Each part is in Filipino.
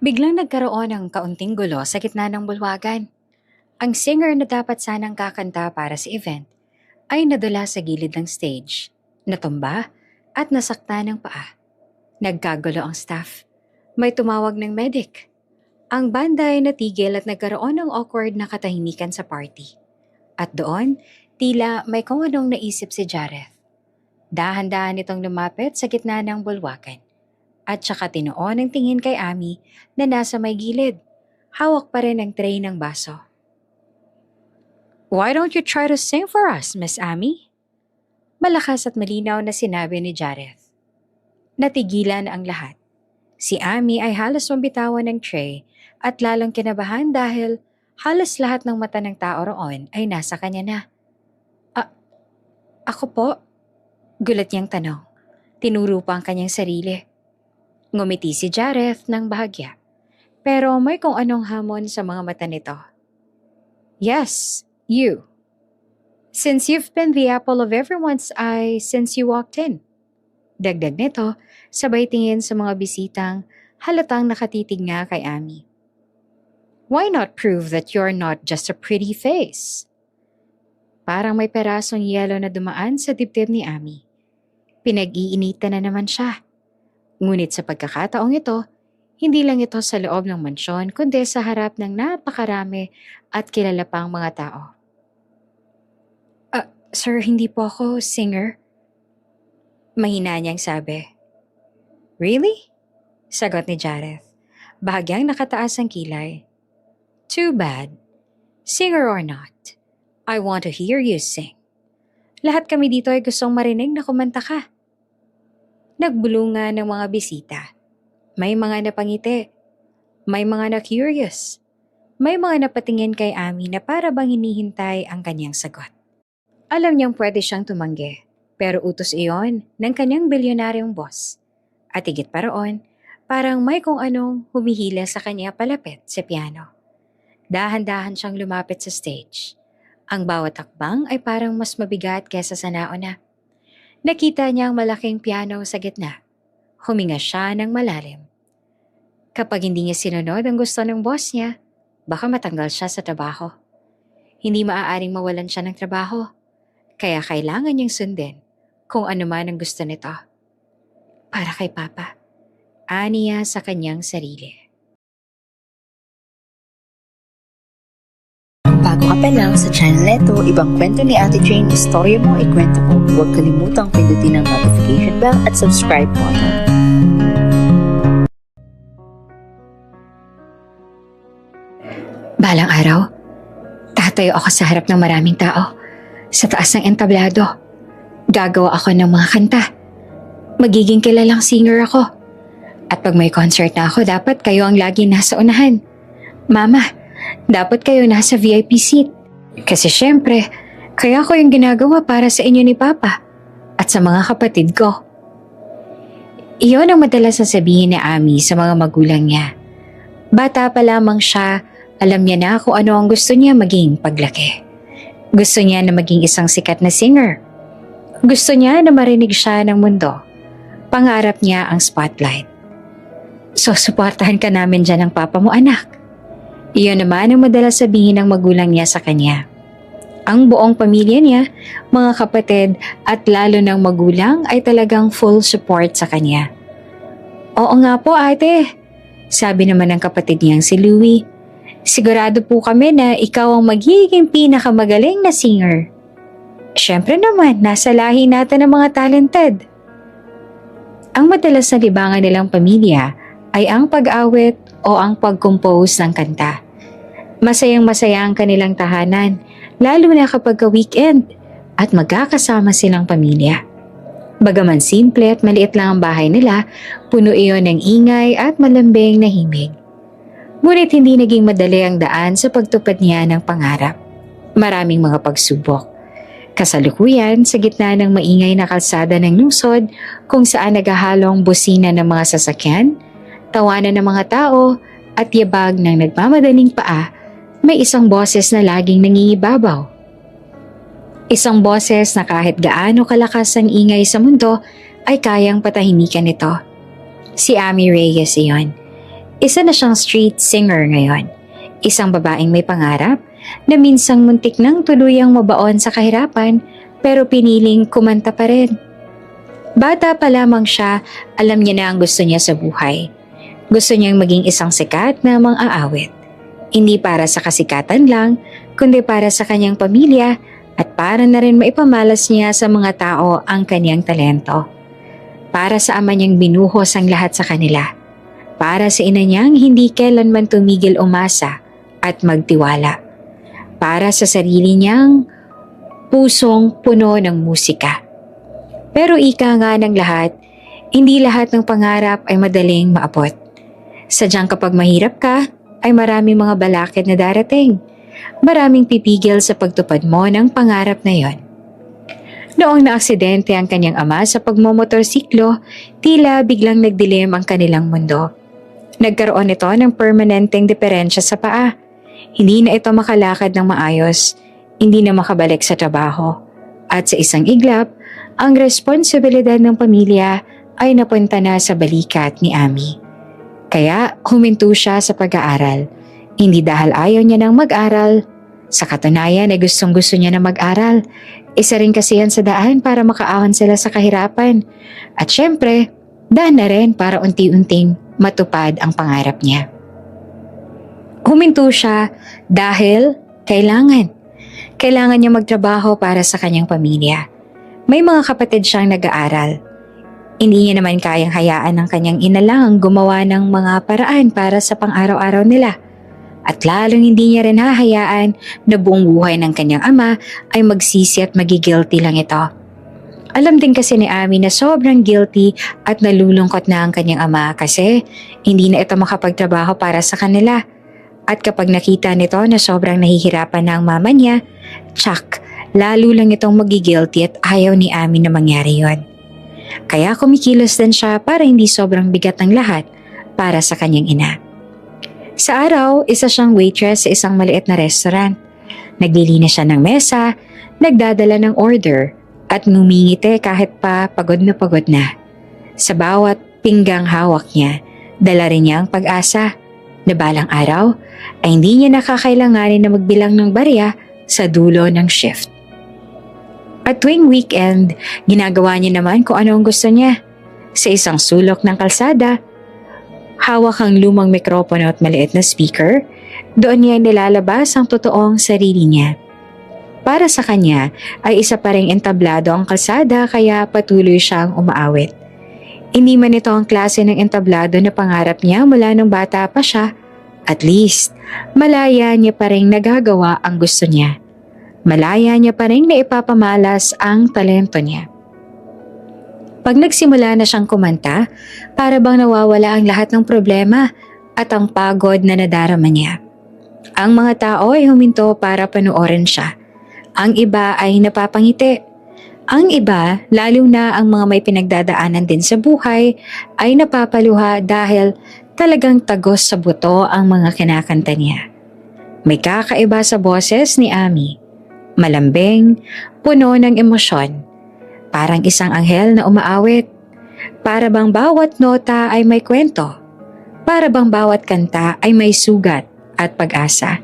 Biglang nagkaroon ng kaunting gulo sa gitna ng bulwagan. Ang singer na dapat sanang kakanta para sa event ay nadula sa gilid ng stage, natumba at nasakta ng paa. Nagkagulo ang staff. May tumawag ng medic. Ang banda ay natigil at nagkaroon ng awkward na katahimikan sa party. At doon, tila may kung anong naisip si Jareth. Dahan-dahan itong lumapit sa gitna ng bulwagan. At saka tinuon ang tingin kay Ami na nasa may gilid. Hawak pa rin ang tray ng baso. "Why don't you try to sing for us, Miss Ami?" Malakas at malinaw na sinabi ni Jareth. Natigilan ang lahat. Si Ami ay halos mabitawan ng tray at lalong kinabahan dahil halos lahat ng mata ng tao roon ay nasa kanya na. Ako po?" Gulat niyang tanong. Tinuro pa ang kanyang sarili. Ngumiti si Jareth ng bahagya. Pero may kung anong hamon sa mga mata nito. "Yes, you. Since you've been the apple of everyone's eye since you walked in." Dagdag nito, sabay tingin sa mga bisitang halatang nakatitig nga kay Ami. "Why not prove that you're not just a pretty face?" Parang may perasong yelo na dumaan sa dibdib ni Ami. Pinag-iinitan na naman siya. Ngunit sa pagkakataong ito, hindi lang ito sa loob ng mansyon kundi sa harap ng napakarami at kilala pang mga tao. Sir, hindi po ako singer." Mahina niyang sabi. "Really?" Sagot ni Jareth. Bahagyang nakataas ang kilay. "Too bad. Singer or not, I want to hear you sing. Lahat kami dito ay gustong marinig na kumanta ka." Nagbulungan ng mga bisita. May mga napangiti. May mga na-curious. May mga napatingin kay Ami na para bang hinihintay ang kanyang sagot. Alam niyang pwede siyang tumanggi, pero utos iyon ng kanyang bilyonaryong boss. At higit pa roon, parang may kung anong humihila sa kanya palapit sa piano. Dahan-dahan siyang lumapit sa stage. Ang bawat hakbang ay parang mas mabigat kesa sa nauna. Nakita niya ang malaking piano sa gitna. Huminga siya ng malalim. Kapag hindi niya sinunod ang gusto ng boss niya, baka matanggal siya sa trabaho. Hindi maaaring mawalan siya ng trabaho, kaya kailangan niyang sundin kung ano man ang gusto nito. Para kay Papa, aniya sa kanyang sarili. Bago ka pa lang sa channel neto, ibang kwento ni Ate Jane, istorya mo, ikwento ko. Huwag kalimutang pindutin ang notification bell at subscribe button. Balang araw, tatayo ako sa harap ng maraming tao, sa taas ng entablado. Gagawa ako ng mga kanta. Magiging kilalang singer ako. At pag may concert na ako, dapat kayo ang lagi nasa unahan. Mama, dapat kayo nasa VIP seat. Kasi syempre, kaya ko yung ginagawa para sa inyo ni Papa at sa mga kapatid ko. Iyon ang madalas sasabihin ni Ami sa mga magulang niya. Bata pa lamang siya, alam niya na kung ano ang gusto niya maging paglaki. Gusto niya na maging isang sikat na singer. Gusto niya na marinig siya ng mundo. Pangarap niya ang spotlight. So, suportahan ka namin dyan ng Papa mo, anak. Iyon naman ang madalas sabihin ng magulang niya sa kanya. Ang buong pamilya niya, mga kapatid at lalo ng magulang ay talagang full support sa kanya. "Oo nga po, ate," sabi naman ng kapatid niyang si Louie. "Sigurado po kami na ikaw ang magiging pinakamagaling na singer." Siyempre naman, nasa lahi natin ng mga talented. Ang madalas na libangan nilang pamilya ay ang pag-awit o ang pag-compose ng kanta. Masayang-masaya ang kanilang tahanan, lalo na kapag weekend at magkakasama silang pamilya. Bagaman simple at maliit lang ang bahay nila, puno iyon ng ingay at malambing na himig. Ngunit hindi naging madali ang daan sa pagtupad niya ng pangarap. Maraming mga pagsubok. Kasalukuyan sa gitna ng maingay na kalsada ng lungsod kung saan naghahalong busina ng mga sasakyan, tawanan ng mga tao at yabag ng nagmamadaling paa, may isang boses na laging nangingibabaw. Isang boses na kahit gaano kalakas ang ingay sa mundo ay kayang patahimikan ito. Si Ami Reyes iyon. Isa na siyang street singer ngayon. Isang babaeng may pangarap na minsang muntik nang tuluyang mabaon sa kahirapan pero piniling kumanta pa rin. Bata pa lamang siya, alam niya na ang gusto niya sa buhay. Gusto niyang maging isang sikat na mang-aawit. Hindi para sa kasikatan lang, kundi para sa kanyang pamilya at para na rin maipamalas niya sa mga tao ang kanyang talento. Para sa ama niyang binuhos ang lahat sa kanila. Para sa ina niyang hindi kailanman tumigil umasa at magtiwala. Para sa sarili niyang pusong puno ng musika. Pero ika nga ng lahat, hindi lahat ng pangarap ay madaling maabot. Sadyang kapag mahirap ka, ay maraming mga balakid na darating. Maraming pipigil sa pagtupad mo ng pangarap na yon. Noong naaksidente ang kanyang ama sa pagmomotorsiklo, tila biglang nagdilim ang kanilang mundo. Nagkaroon ito ng permanenteng diferensya sa paa. Hindi na ito makalakad ng maayos, hindi na makabalik sa trabaho. At sa isang iglap, ang responsibilidad ng pamilya ay napunta na sa balikat ni Ami. Kaya huminto siya sa pag-aaral. Hindi dahil ayaw niya nang mag-aral. Sa katunayan ay gustong-gusto niya na mag-aral. Isa rin kasi yan sa daan para makaahon sila sa kahirapan. At syempre, daan na rin para unti-unting matupad ang pangarap niya. Huminto siya dahil kailangan niya magtrabaho para sa kanyang pamilya. May mga kapatid siyang nag-aaral. Hindi niya naman kayang hayaan ng kanyang ina lang gumawa ng mga paraan para sa pang-araw-araw nila. At lalong hindi niya rin hahayaan na buong buhay ng kanyang ama ay magsisi at magigilty lang ito. Alam din kasi ni Ami na sobrang guilty at nalulungkot na ang kanyang ama kasi hindi na ito makapagtrabaho para sa kanila. At kapag nakita nito na sobrang nahihirapan na ang mama niya, lalo lang itong magigilty at ayaw ni Ami na mangyari yon. Kaya kumikilos din siya para hindi sobrang bigat ng lahat para sa kanyang ina. Sa araw, isa siyang waitress sa isang maliit na restaurant. Naglilinis siya ng mesa, nagdadala ng order, at ngumingiti kahit pa pagod na. Sa bawat pinggang hawak niya, dala rin niya ang pag-asa na balang araw ay hindi niya nakakailanganin na magbilang ng barya sa dulo ng shift. At tuwing weekend, ginagawa niya naman kung ano ang gusto niya. Sa isang sulok ng kalsada, hawak ang lumang mikropono at maliit na speaker, doon niya nilalabas ang totoong sarili niya. Para sa kanya ay isa pa ring entablado ang kalsada kaya patuloy siyang umaawit. Hindi man ito ang klase ng entablado na pangarap niya mula nung bata pa siya, at least malaya niya pa ring nagagawa ang gusto niya. Malaya niya pa rin na ipapamalas ang talento niya. Pag nagsimula na siyang kumanta, para bang nawawala ang lahat ng problema at ang pagod na nadarama niya. Ang mga tao ay huminto para panoorin siya. Ang iba ay napapangiti. Ang iba, lalo na ang mga may pinagdadaanan din sa buhay, ay napapaluha dahil talagang tagos sa buto ang mga kinakanta niya. May kakaiba sa boses ni Ami. Malambing, puno ng emosyon. Parang isang anghel na umaawit. Para bang bawat nota ay may kwento. Para bang bawat kanta ay may sugat at pag-asa.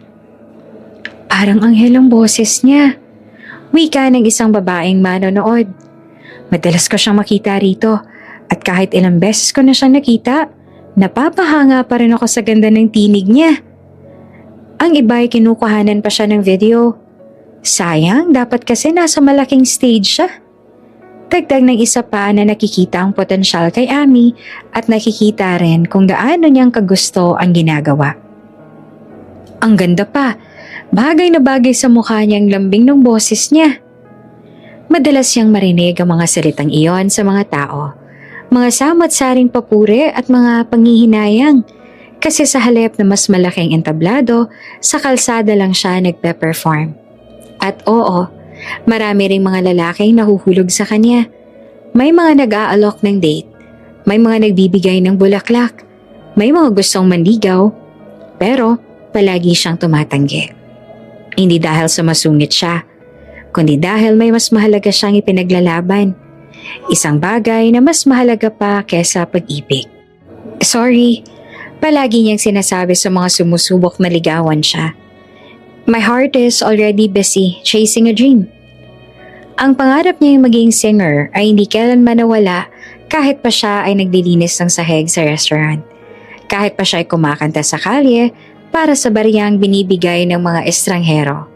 Parang anghel ang boses niya. Wika ng isang babaeng manonood. Madalas ko siyang makita rito at kahit ilang beses ko na siyang nakita, napapahanga pa rin ako sa ganda ng tinig niya. Ang iba ay kinukuhanan pa siya ng video. Sayang, dapat kasi nasa malaking stage siya. Dagdag ng isa pa na nakikita ang potensyal kay Ami at nakikita rin kung gaano niyang kagusto ang ginagawa. Ang ganda pa, bagay na bagay sa mukha niyang lambing ng boses niya. Madalas siyang marinig ang mga salitang iyon sa mga tao, mga samot-saring papuri at mga panghihinayang. Kasi sa halip na mas malaking entablado, sa kalsada lang siya nagpe-perform. At oo, marami ring mga lalaking nahuhulog sa kanya. May mga nag-aalok ng date, may mga nagbibigay ng bulaklak, may mga gustong manligaw, pero palagi siyang tumatanggi. Hindi dahil sa masungit siya, kundi dahil may mas mahalaga siyang ipinaglalaban. Isang bagay na mas mahalaga pa kesa pag-ibig. Sorry, Palagi niyang sinasabi sa mga sumusubok na ligawan siya. My heart is already busy chasing a dream. Ang pangarap niyang maging singer ay hindi kailanman nawala kahit pa siya ay naglilinis ng sahig sa restaurant. Kahit pa siya ay kumakanta sa kalye para sa bariyang binibigay ng mga estranghero.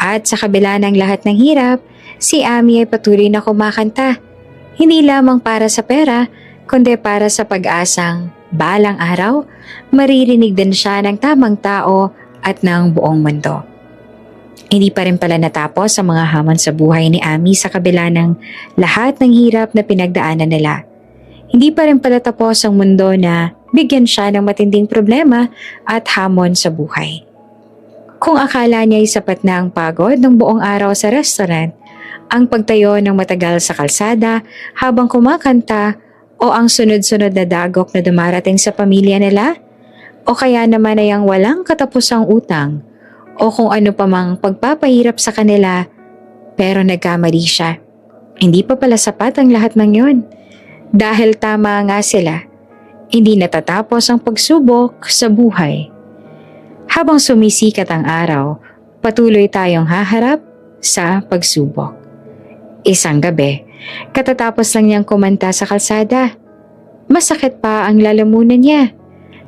At sa kabila ng lahat ng hirap, si Ami ay patuloy na kumakanta. Hindi lamang para sa pera, kundi para sa pag-asang balang araw, maririnig din siya ng tamang tao at ng buong mundo. Hindi pa rin pala natapos ang mga hamon sa buhay ni Ami sa kabila ng lahat ng hirap na pinagdaanan nila. Hindi pa rin pala tapos ang mundo na bigyan siya ng matinding problema at hamon sa buhay. Kung akala niya ay sapat na ang pagod ng buong araw sa restaurant, ang pagtayo ng matagal sa kalsada habang kumakanta o ang sunod-sunod na dagok na dumarating sa pamilya nila, o kaya naman ay ang walang katapusang utang o kung ano pa mang pagpapahirap sa kanila pero nagkamali siya. Hindi pa pala sapat ang lahat ng yon. Dahil tama nga sila, hindi natatapos ang pagsubok sa buhay. Habang sumisikat ang araw, patuloy tayong haharap sa pagsubok. Isang gabi, katatapos lang niyang kumanta sa kalsada. Masakit pa ang lalamunan niya.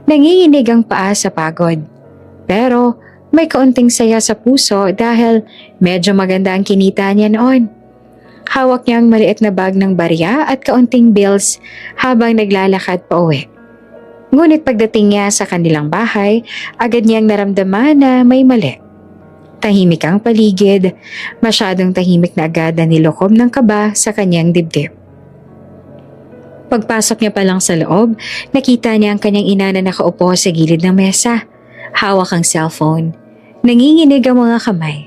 Nanginginig ang paa sa pagod. Pero may kaunting saya sa puso dahil medyo maganda ang kinita niya noon. Hawak niya ang maliit na bag ng barya at kaunting bills habang naglalakad pa uwi. Ngunit pagdating niya sa kanilang bahay, agad niyang naramdaman na may mali. Tahimik ang paligid, masyadong tahimik na agad na nilokob ng kaba sa kanyang dibdib. Pagpasok niya pa lang sa loob, nakita niya ang kanyang ina na nakaupo sa gilid ng mesa. Hawak ang cellphone. Nanginginig ang mga kamay.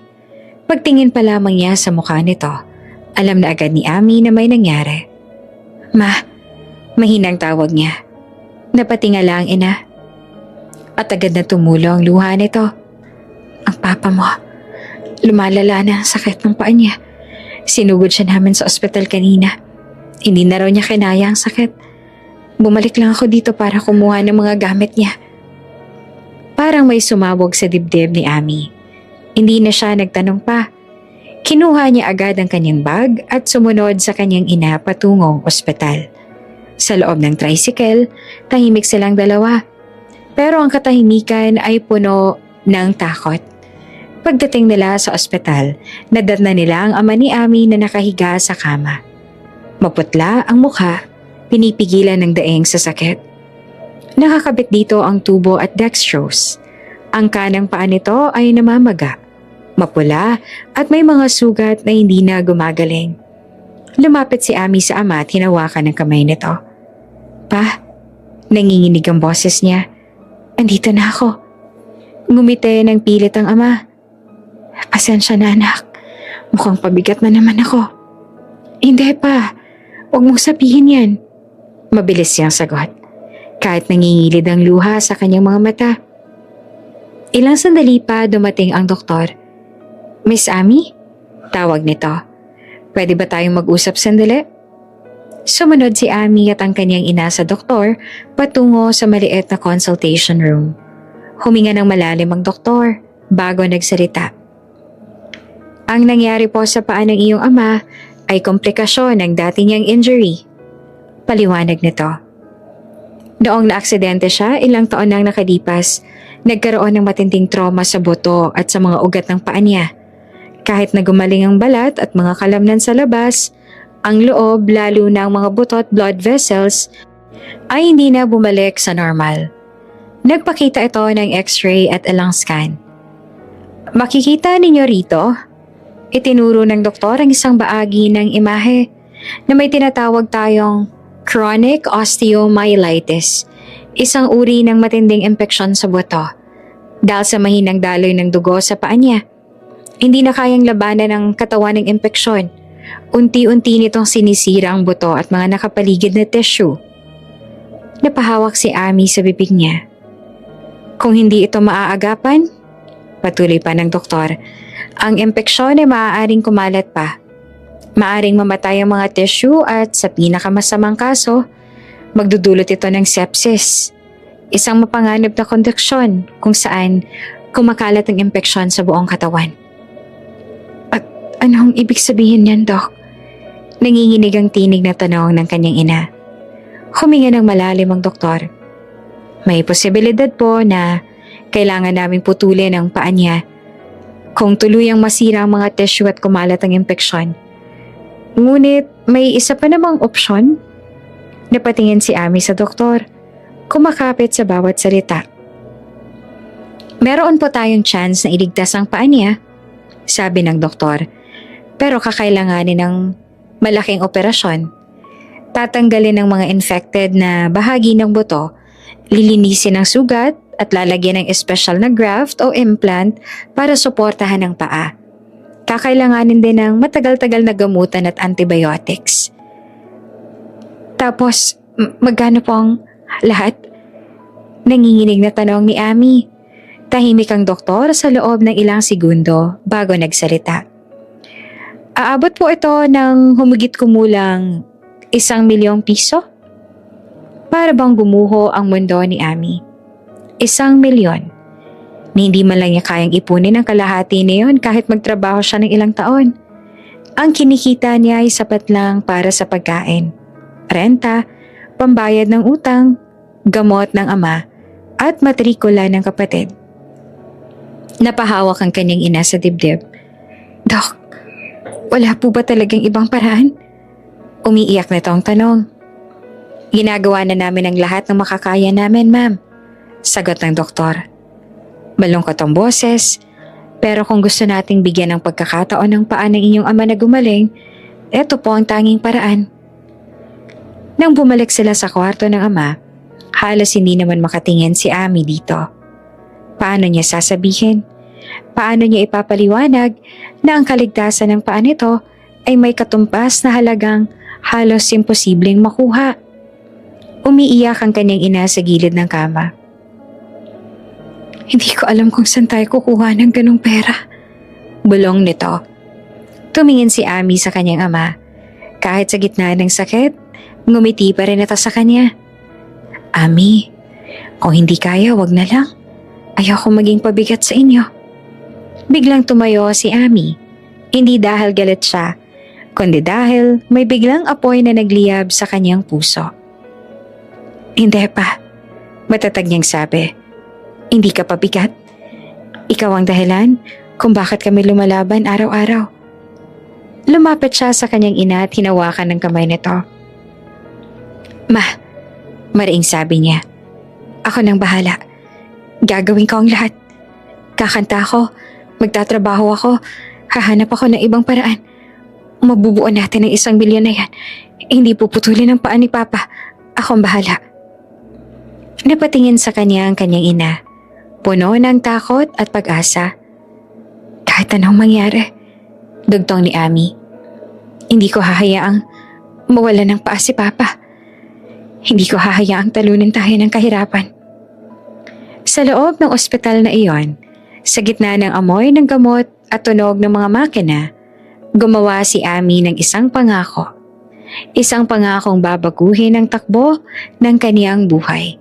Pagtingin pa lamang niya sa mukha nito, alam na agad ni Ami na may nangyari. Ma, mahinang tawag niya. Napatingala ang ina. At agad na tumulo ang luha nito. Ang papa mo, lumalala na ang sakit ng paa niya. Sinugod siya namin sa ospital kanina. Hindi na raw niya kinaya ang sakit. Bumalik lang ako dito para kumuha ng mga gamit niya. Parang may sumabog sa dibdib ni Ami. Hindi na siya nagtanong pa. Kinuha niya agad ang kanyang bag at sumunod sa kanyang ina patungong ospital. Sa loob ng tricycle, tahimik silang dalawa. Pero ang katahimikan ay puno ng takot. Pagdating nila sa ospital, nadatna nila ang ama ni Ami na nakahiga sa kama. Maputla ang mukha, pinipigilan ng daing sa sakit. Nakakabit dito ang tubo at dextrose. Ang kanang paa nito ay namamaga, mapula at may mga sugat na hindi na gumagaling. Lumapit si Ami sa ama at hinawakan ng kamay nito. Pa, nanginginig ang boses niya. Andito na ako. Ngumiti ng pilit ang ama. Pasensya na anak. Mukhang pabigat na naman ako. Hindi pa. Huwag mong sabihin yan. Mabilis siyang sagot. Kahit nangingilid ang luha sa kanyang mga mata. Ilang sandali pa dumating ang doktor. Miss Ami? Tawag nito. Pwede ba tayong mag-usap sandali? Sumunod si Ami at ang kanyang ina sa doktor patungo sa maliit na consultation room. Huminga ng malalim ang doktor bago nagsalita. Ang nangyari po sa paa ng iyong ama ay komplikasyon ng dati niyang injury. Paliwanag nito. Noong naaksidente siya, ilang taon nang nakalipas, nagkaroon ng matinding trauma sa buto at sa mga ugat ng paa niya. Kahit na gumaling ang balat at mga kalamnan sa labas, ang loob lalo na ang mga buto at blood vessels ay hindi na bumalik sa normal. Nagpakita ito ng x-ray at ilang scan. Makikita ninyo rito, itinuro ng doktor ang isang bahagi ng imahe na may tinatawag tayong chronic osteomyelitis, isang uri ng matinding impeksyon sa buto dahil sa mahinang daloy ng dugo sa paa niya. Hindi na kayang labanan ng katawan ng impeksyon. Unti-unti nitong sinisira ang buto at mga nakapaligid na tissue. Napahawak si Ami sa bibig niya. Kung hindi ito maaagapan, patuloy pa ng doktor, ang impeksyon ay maaaring kumalat pa. Maaaring mamatay ang mga tissue at sa pinakamasamang kaso, magdudulot ito ng sepsis. Isang mapanganib na konduksyon kung saan kumakalat ang impeksyon sa buong katawan. At anong ibig sabihin niyan, Doc? Nanginginig ang tinig na tanong ng kanyang ina. Huminga ng malalim ang doktor. May posibilidad po na kailangan naming putulin ang paa niya kung tuluyang masira ang mga tissue at kumalat ang impeksyon. Ngunit may isa pa namang opsyon. Napatingin si Ami sa doktor, kumakapit sa bawat salita. Meron po tayong chance na iligtas ang paa niya, sabi ng doktor. Pero kakailanganin ng malaking operasyon. Tatanggalin ang mga infected na bahagi ng buto, lilinisin ang sugat at lalagyan ng espesyal na graft o implant para suportahan ang paa. Kakailanganin din ng matagal-tagal na gamutan at antibiotics. Tapos, magkano po ang lahat? Nanginginig na tanong ni Ami. Tahimik ang doktor sa loob ng ilang segundo bago nagsalita. Aabot po ito ng humigit kumulang 1,000,000 piso? Para bang gumuho ang mundo ni Ami. 1,000,000. Na hindi man lang niya kayang ipunin ang kalahati niyon kahit magtrabaho siya ng ilang taon. Ang kinikita niya ay sapat lang para sa pagkain, renta, pambayad ng utang, gamot ng ama, at matrikula ng kapatid. Napahawak ang kanyang ina sa dibdib. Dok, wala po ba talagang ibang paraan? Umiiyak na ang tanong. Ginagawa na namin ang lahat ng makakaya namin, ma'am. Sagot ng doktor. Malungkot ang boses, pero kung gusto nating bigyan ng pagkakataon ng paa ng inyong ama na gumaling, eto po ang tanging paraan. Nang bumalik sila sa kwarto ng ama, halos hindi naman makatingin si Ami dito. Paano niya sasabihin? Paano niya ipapaliwanag na ang kaligtasan ng paa nito ay may katumpas na halagang halos imposibleng makuha? Umiiyak ang kanyang ina sa gilid ng kama. Hindi ko alam kung saan tayo kukuha ng ganong pera. Bulong nito. Tumingin si Ami sa kanyang ama. Kahit sa gitna ng sakit, ngumiti pa rin ito sa kanya. Ami, kung hindi kaya, wag na lang. Ayoko maging pabigat sa inyo. Biglang tumayo si Ami. Hindi dahil galit siya, kundi dahil may biglang apoy na nagliyab sa kanyang puso. Hindi pa, matatag niyang sabi. Hindi ka pabigat. Ikaw ang dahilan kung bakit kami lumalaban araw-araw. Lumapit siya sa kanyang ina at hinawakan ng kamay nito. Ma, mariing sabi niya. Ako nang bahala. Gagawin ko ang lahat. Kakanta ako, magtatrabaho ako, hahanap ako ng ibang paraan. Mabubuo natin ang 1,000,000 na yan. Hindi puputulin ang paa ni Papa. Ako ang bahala. Napatingin sa kanya ang kanyang ina. Puno ng takot at pag-asa. Kahit anong mangyari, dugtong ni Ami. Hindi ko hahayaang mawala ng paa si Papa. Hindi ko hahayaang talunin tayo ng kahirapan. Sa loob ng ospital na iyon, sa gitna ng amoy ng gamot at tunog ng mga makina, gumawa si Ami ng isang pangako. Isang pangakong babaguhin ang takbo ng kaniyang buhay.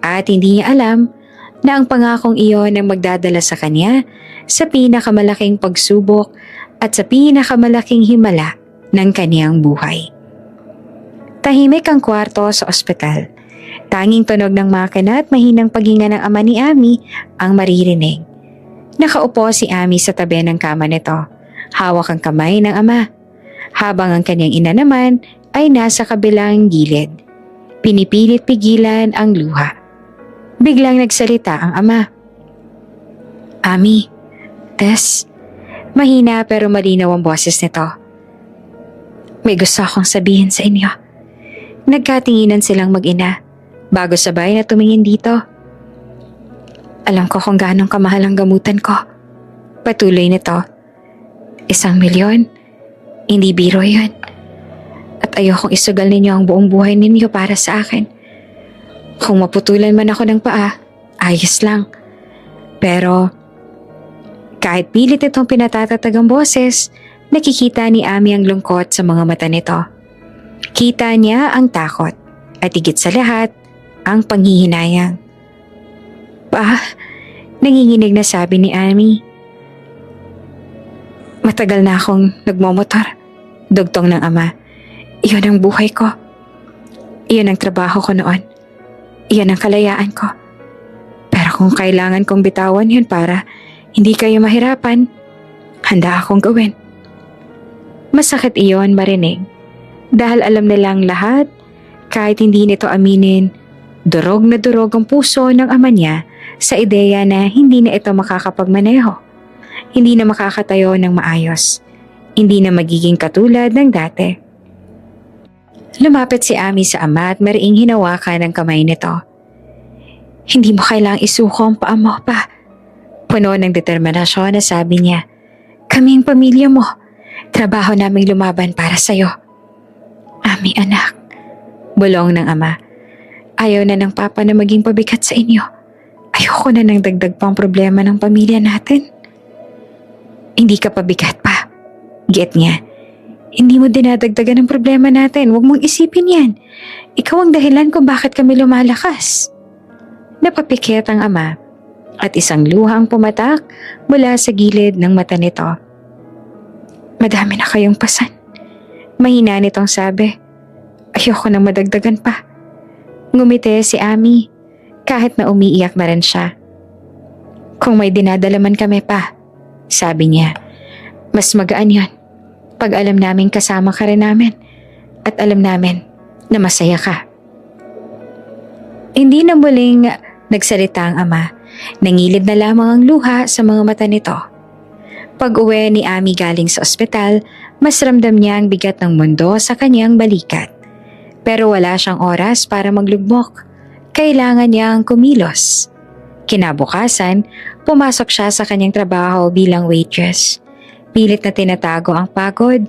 At hindi niya alam na ang pangakong iyon ang magdadala sa kanya sa pinakamalaking pagsubok at sa pinakamalaking himala ng kaniyang buhay. Tahimik ang kwarto sa ospital. Tanging tunog ng makina at mahinang paghinga ng ama ni Ami ang maririnig. Nakaupo si Ami sa tabi ng kama nito. Hawak ang kamay ng ama. Habang ang kanyang ina naman ay nasa kabilang gilid. Pinipilit pigilan ang luha. Biglang nagsalita ang ama. Ami, Tess, mahina pero malinaw ang boses nito. May gusto akong sabihin sa inyo. Nagkatinginan silang mag-ina bago sabay na tumingin dito. Alam ko kung gaano kamahal ang gamutan ko. Patuloy nito. 1,000,000? Hindi biro yun. At ayokong isugal ninyo ang buong buhay ninyo para sa akin. Kung maputulan man ako ng paa, ayos lang. Pero kahit pilit itong pinatatatag ang boses, nakikita ni Ami ang lungkot sa mga mata nito. Kita niya ang takot at higit sa lahat, ang panghihinayang. Pa, nanginginig na sabi ni Amy. Matagal na akong nagmomotor. Dugtong ng ama. Iyon ang buhay ko. Iyon ang trabaho ko noon. Iyon ang kalayaan ko. Pero kung kailangan kong bitawan yun para hindi kayo mahirapan, handa akong gawin. Masakit iyon marinig. Dahil alam nilang lahat, kahit hindi nito aminin, durog na durog ang puso ng ama niya sa ideya na hindi na ito makakapagmaneho. Hindi na makakatayo ng maayos. Hindi na magiging katulad ng dati. Lumapit si Amy sa ama at mariing hinawakan ang kamay nito. Hindi mo kailangang isuko ang paa mo pa. Puno ng determinasyon na sabi niya, kaming pamilya mo. Trabaho naming lumaban para sa'yo. Amy anak, bulong ng ama. Ayaw na ng papa na maging pabigat sa inyo. Ayoko na ng dagdag pang problema ng pamilya natin. Hindi ka pabigat pa. Get niya. Hindi mo dinadagdagan ng problema natin. Huwag mong isipin yan. Ikaw ang dahilan kung bakit kami lumalakas. Napapikit ang ama at isang luhang pumatak mula sa gilid ng mata nito. Madami na kayong pasan. Mahina nitong sabi. Ayoko nang madagdagan pa. Ngumiti si Amy kahit na umiiyak na rin siya. Kung may dinadalaman kami pa, sabi niya, mas magaan yon pag alam namin kasama ka rin namin at alam namin na masaya ka. Hindi na muling nagsalita ang ama. Nangilid na lamang ang luha sa mga mata nito. Pag-uwi ni Amy galing sa ospital, mas ramdam niya ang bigat ng mundo sa kanyang balikat. Pero wala siyang oras para maglugmok. Kailangan niyang kumilos. Kinabukasan, pumasok siya sa kanyang trabaho bilang waitress. Pilit na tinatago ang pagod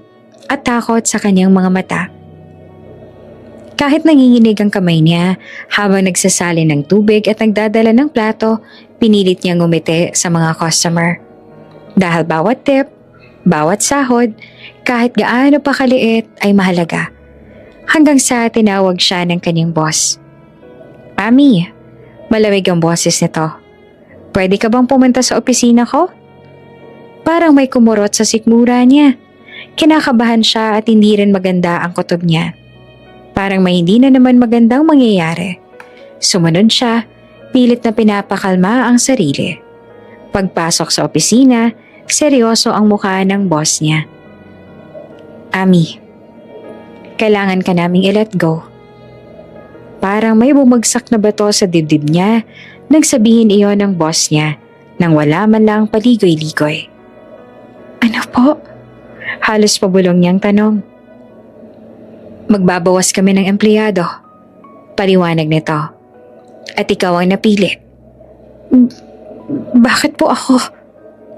at takot sa kanyang mga mata. Kahit nanginginig ang kamay niya habang nagsasali ng tubig at nagdadala ng plato, pinilit niyang ngumiti sa mga customer. Dahil bawat tip, bawat sahod, kahit gaano pa kaliit ay mahalaga. Hanggang sa tinawag siya ng kanyang boss. Amy, malamig ang boses nito. Pwede ka bang pumunta sa opisina ko? Parang may kumurot sa sikmura niya. Kinakabahan siya at hindi rin maganda ang kutob niya. Parang may hindi na naman magandang mangyayari. Sumunod siya, pilit na pinapakalma ang sarili. Pagpasok sa opisina, seryoso ang mukha ng boss niya. Amy, kailangan ka naming i-let go. Parang may bumagsak na bato sa dibdib niya nang sabihin iyon ng boss niya nang wala man lang paligoy-ligoy. Ano po? Halos pabulong niyang tanong. Magbabawas kami ng empleyado. Paliwanag nito. At ikaw ang napili. Bakit po ako?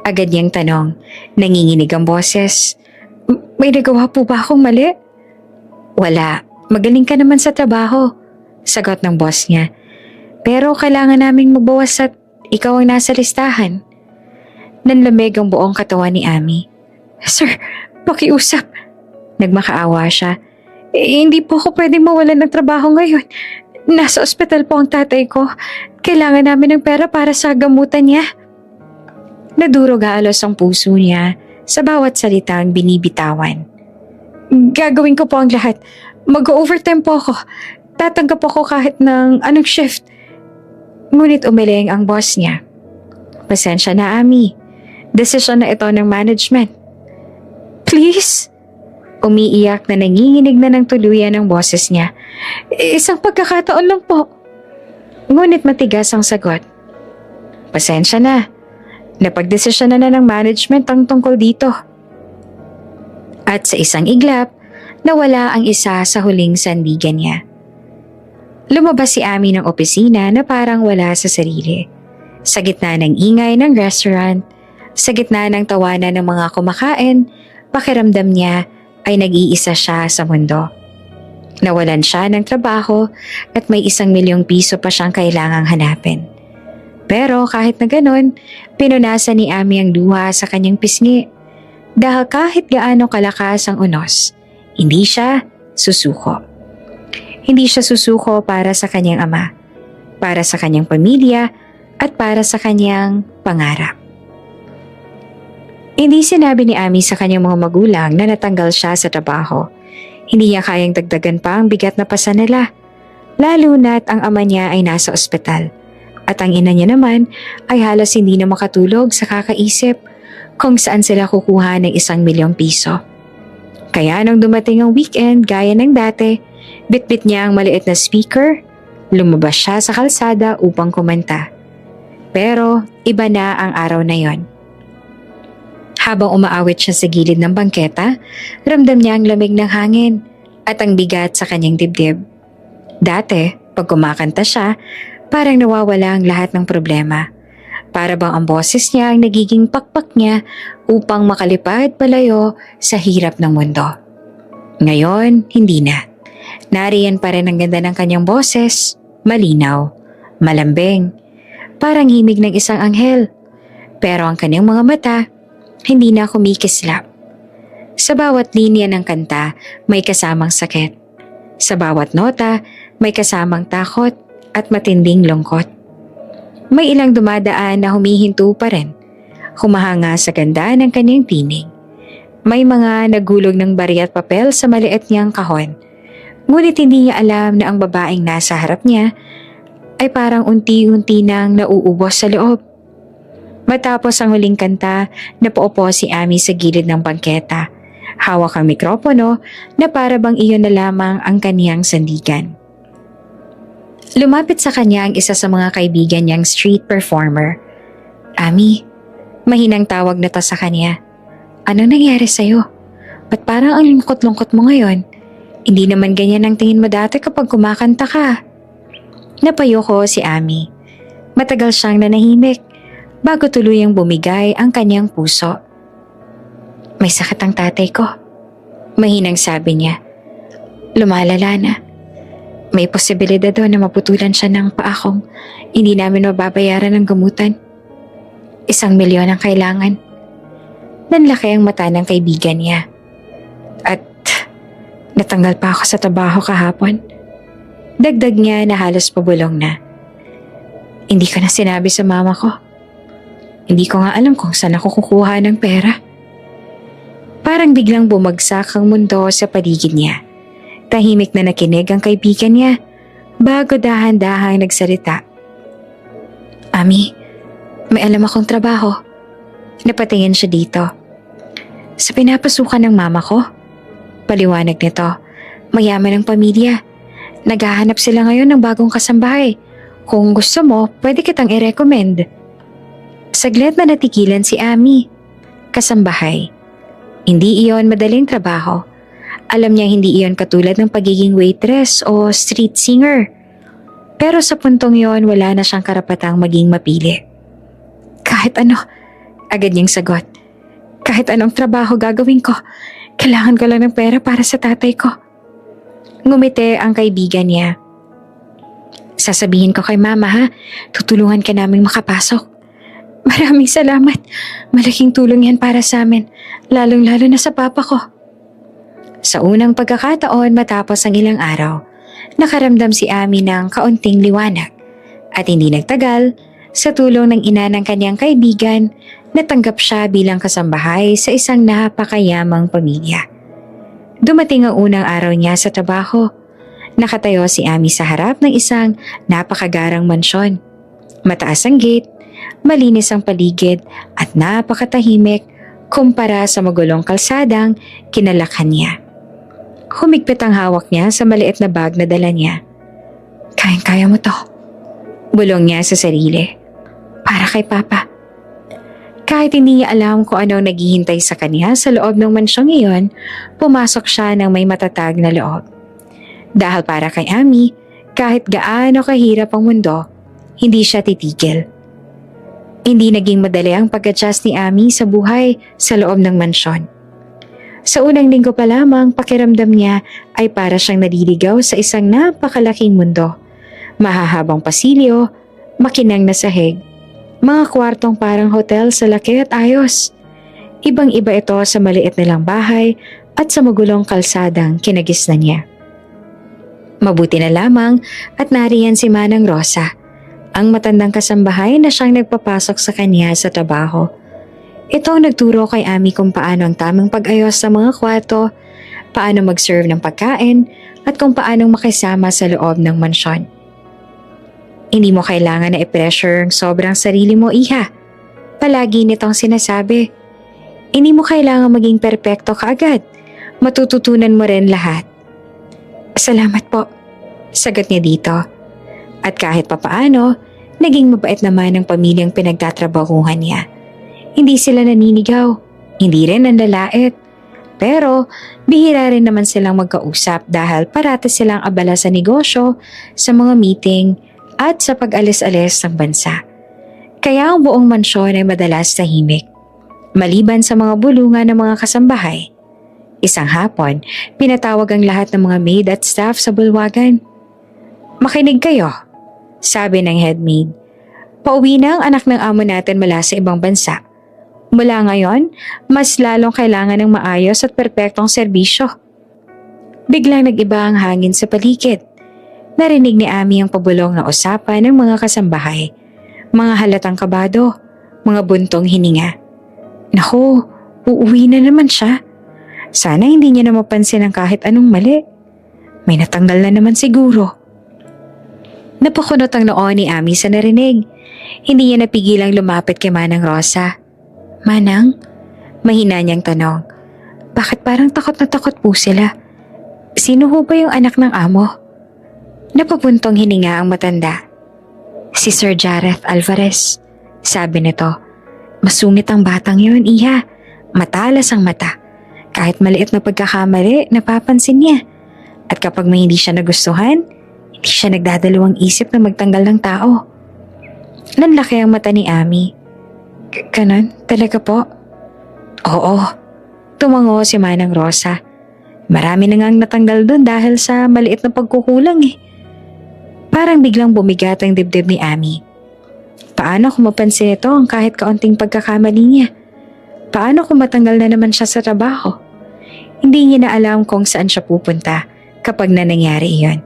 Agad niyang tanong. Nanginginig ang boses. May nagawa po ba akong mali? Wala. Magaling ka naman sa trabaho. Sagot ng boss niya. Pero kailangan naming magbawas at ikaw ang nasa listahan. Nanlamig ang buong katawan ni Amy. Sir, pakiusap. Nagmakaawa siya. Hindi po ako pwedeng mawalan ng trabaho ngayon. Nasa ospital po ang tatay ko. Kailangan namin ng pera para sa gamutan niya. Nadurog halos ang puso niya sa bawat salitang binibitawan. Gagawin ko po ang lahat. Mag-overtime po ako. Tatanggap ako kahit ng anong shift. Ngunit umiling ang boss niya. Pasensya na, Amy. Desisyon na ito ng management. Please? Umiiyak na nanginginig na ng tuluyan ang boses niya. Isang pagkakataon lang po. Ngunit matigas ang sagot. Pasensya na. Napagdesisyon na ng management ang tungkol dito. At sa isang iglap, nawala ang isa sa huling sandigan niya. Lumabas si Amy ng opisina na parang wala sa sarili. Sa gitna ng ingay ng restaurant, sa gitna ng tawanan ng mga kumakain, pakiramdam niya ay nag-iisa siya sa mundo. Nawalan siya ng trabaho at may 1,000,000 piso pa siyang kailangang hanapin. Pero kahit na ganun, pinunasan ni Amy ang luha sa kanyang pisngi. Dahil kahit gaano kalakas ang unos, hindi siya susuko. Hindi siya susuko para sa kanyang ama, para sa kanyang pamilya, at para sa kanyang pangarap. Hindi sinabi ni Ami sa kanyang mga magulang na natanggal siya sa trabaho. Hindi niya kayang dagdagan pa ang bigat na pasa nila, lalo na't ang ama niya ay nasa ospital. At ang ina niya naman ay halos hindi na makatulog sa kakaisip kung saan sila kukuha ng 1,000,000 piso. Kaya nung dumating ang weekend gaya ng dati, bitbit niya ang maliit na speaker, lumabas siya sa kalsada upang kumanta. Pero iba na ang araw na yon. Habang umaawit siya sa gilid ng bangketa, ramdam niya ang lamig ng hangin at ang bigat sa kanyang dibdib. Dati, pag kumakanta siya, parang nawawala ang lahat ng problema. Para bang ang boses niya ang nagiging pakpak niya upang makalipad palayo sa hirap ng mundo. Ngayon, hindi na. Nariyan pa rin ang ganda ng kanyang boses, malinaw, malambing, parang himig ng isang anghel. Pero ang kanyang mga mata, hindi na kumikislap. Sa bawat linya ng kanta, may kasamang sakit. Sa bawat nota, may kasamang takot at matinding lungkot. May ilang dumadaan na humihinto pa rin, humahanga sa ganda ng kanyang tinig. May mga nagulog ng barya at papel sa maliit niyang kahon. Ngunit hindi niya alam na ang babaeng nasa harap niya ay parang unti-unti nang nauubos sa loob. Matapos ang huling kanta, napaupo si Ami sa gilid ng bangketa. Hawak ang mikropono na para bang iyon na lamang ang kaniyang sandigan. Lumapit sa kanya ang isa sa mga kaibigan niyang street performer. Ami, mahinang tawag na to sa kanya. Anong nangyari sa'yo? Ba't parang ang lungkot-lungkot mo ngayon? Hindi naman ganyan ang tingin mo dati kapag kumakanta ka. Napayoko si Ami. Matagal siyang nanahimik bago tuluyang bumigay ang kanyang puso. May sakit ang tatay ko. Mahinang sabi niya. Lumalala na. May posibilidad daw na maputulan siya ng paa kung hindi namin mababayaran ng gamutan. 1,000,000 ang kailangan. Nanlaki ang mata ng kaibigan niya. At natanggal pa ako sa trabaho kahapon. Dagdag niya na halos pabulong na. Hindi ko na sinabi sa mama ko. Hindi ko nga alam kung saan ako kukuha ng pera. Parang biglang bumagsak ang mundo sa paligid niya. Tahimik na nakinig ang kaibigan niya bago dahan-dahang nagsalita. Ami, may alam akong trabaho. Napatingin siya dito. Sa pinapasukan ng mama ko. Paliwanag nito, mayaman ang pamilya. Naghahanap sila ngayon ng bagong kasambahay. Kung gusto mo, pwede kitang i-recommend. Saglit na natigilan si Ami. Kasambahay. Hindi iyon madaling trabaho. Alam niya hindi iyon katulad ng pagiging waitress o street singer. Pero sa puntong yon wala na siyang karapatang maging mapili. Kahit ano, agad niyang sagot. Kahit anong trabaho gagawin ko, kailangan ko lang ng pera para sa tatay ko. Ngumiti ang kaibigan niya. Sasabihin ko kay mama ha, tutulungan ka naming makapasok. Maraming salamat. Malaking tulong yan para sa amin, lalong-lalo na sa papa ko. Sa unang pagkakataon matapos ang ilang araw, nakaramdam si Ami ng kaunting liwanag at hindi nagtagal, sa tulong ng ina ng kanyang kaibigan, natanggap siya bilang kasambahay sa isang napakayamang pamilya. Dumating ang unang araw niya sa trabaho. Nakatayo si Ami sa harap ng isang napakagarang mansyon. Mataas ang gate, malinis ang paligid at napakatahimik kumpara sa magulong kalsadang kinalakhan niya. Humigpit ang hawak niya sa maliit na bag na dala niya. Kayang-kaya mo to. Bulong niya sa sarili. Para kay Papa. Kahit hindi niya alam kung anong naghihintay sa kanya sa loob ng mansyong iyon, pumasok siya ng may matatag na loob. Dahil para kay Ami, kahit gaano kahirap ang mundo, hindi siya titigil. Hindi naging madali ang pag-adjust ni Ami sa buhay sa loob ng mansyon. Sa unang linggo pa lamang, pakiramdam niya ay para siyang naliligaw sa isang napakalaking mundo. Mahahabang pasilyo, makinang na sahig, mga kwartong parang hotel sa laki at ayos. Ibang-iba ito sa maliit nilang bahay at sa magulong kalsadang kinagisnan niya. Mabuti na lamang at nariyan si Manang Rosa. ang matandang kasambahay na siyang nagpapasok sa kanya sa trabaho. Ito ang nagturo kay Ami kung paano ang tamang pag-ayos sa mga kwarto, paano mag-serve ng pagkain, at kung paano makisama sa loob ng mansyon. Hindi mo kailangan na i-pressure ang sobrang sarili mo, iha. Palagi nitong sinasabi. Hindi mo kailangan maging perpekto kaagad. Matututunan mo rin lahat. Salamat po, sagot niya dito. At kahit papaano, naging mabait naman ang pamilyang pinagtatrabahuhan niya. Hindi sila naninigaw, hindi rin nanlalait. Pero bihira rin naman silang magkausap dahil parati silang abala sa negosyo, sa mga meeting at sa pag-alis-alis ng bansa. Kaya ang buong mansyon ay madalas tahimik. Maliban sa mga bulungan ng mga kasambahay. Isang hapon, pinatawag ang lahat ng mga maid at staff sa bulwagan. "Makinig kayo," sabi ng headmaid. "Pauwi na ang anak ng amo natin mula sa ibang bansa. Mula ngayon, mas lalong kailangan ng maayos at perpektong serbisyo." Biglang nag-iba ang hangin sa paligid. Narinig ni Ami ang pabulong na usapan ng mga kasambahay. Mga halatang kabado, mga buntong hininga. Naku, uuwi na naman siya. Sana hindi niya na mapansin ang kahit anong mali. May natanggal na naman siguro. Napakunot ang noo ni Ami sa narinig. Hindi niya napigilang lumapit kay Manang Rosa. "Manang?" Mahina niyang tanong. "Bakit parang takot na takot po sila? Sino ho ba yung anak ng amo?" Napapuntong hininga ang matanda. "Si Sir Jareth Alvarez," sabi nito. "Masungit ang batang yun, iha. Matalas ang mata. Kahit maliit na pagkakamali, napapansin niya. At kapag may hindi siya nagustuhan, hindi siya nagdadalawang isip na magtanggal ng tao." Nanlaki ang mata ni Ami. "Ganon? Talaga po?" "Oo." Tumango si Manang Rosa. "Marami na ngang natanggal doon dahil sa maliit na pagkukulang eh." Parang biglang bumigat ang dibdib ni Ami. Paano kung mapansin ito ang kahit kaunting pagkakamali niya? Paano kung matanggal na naman siya sa trabaho? Hindi niya na alam kung saan siya pupunta kapag na nangyari iyon.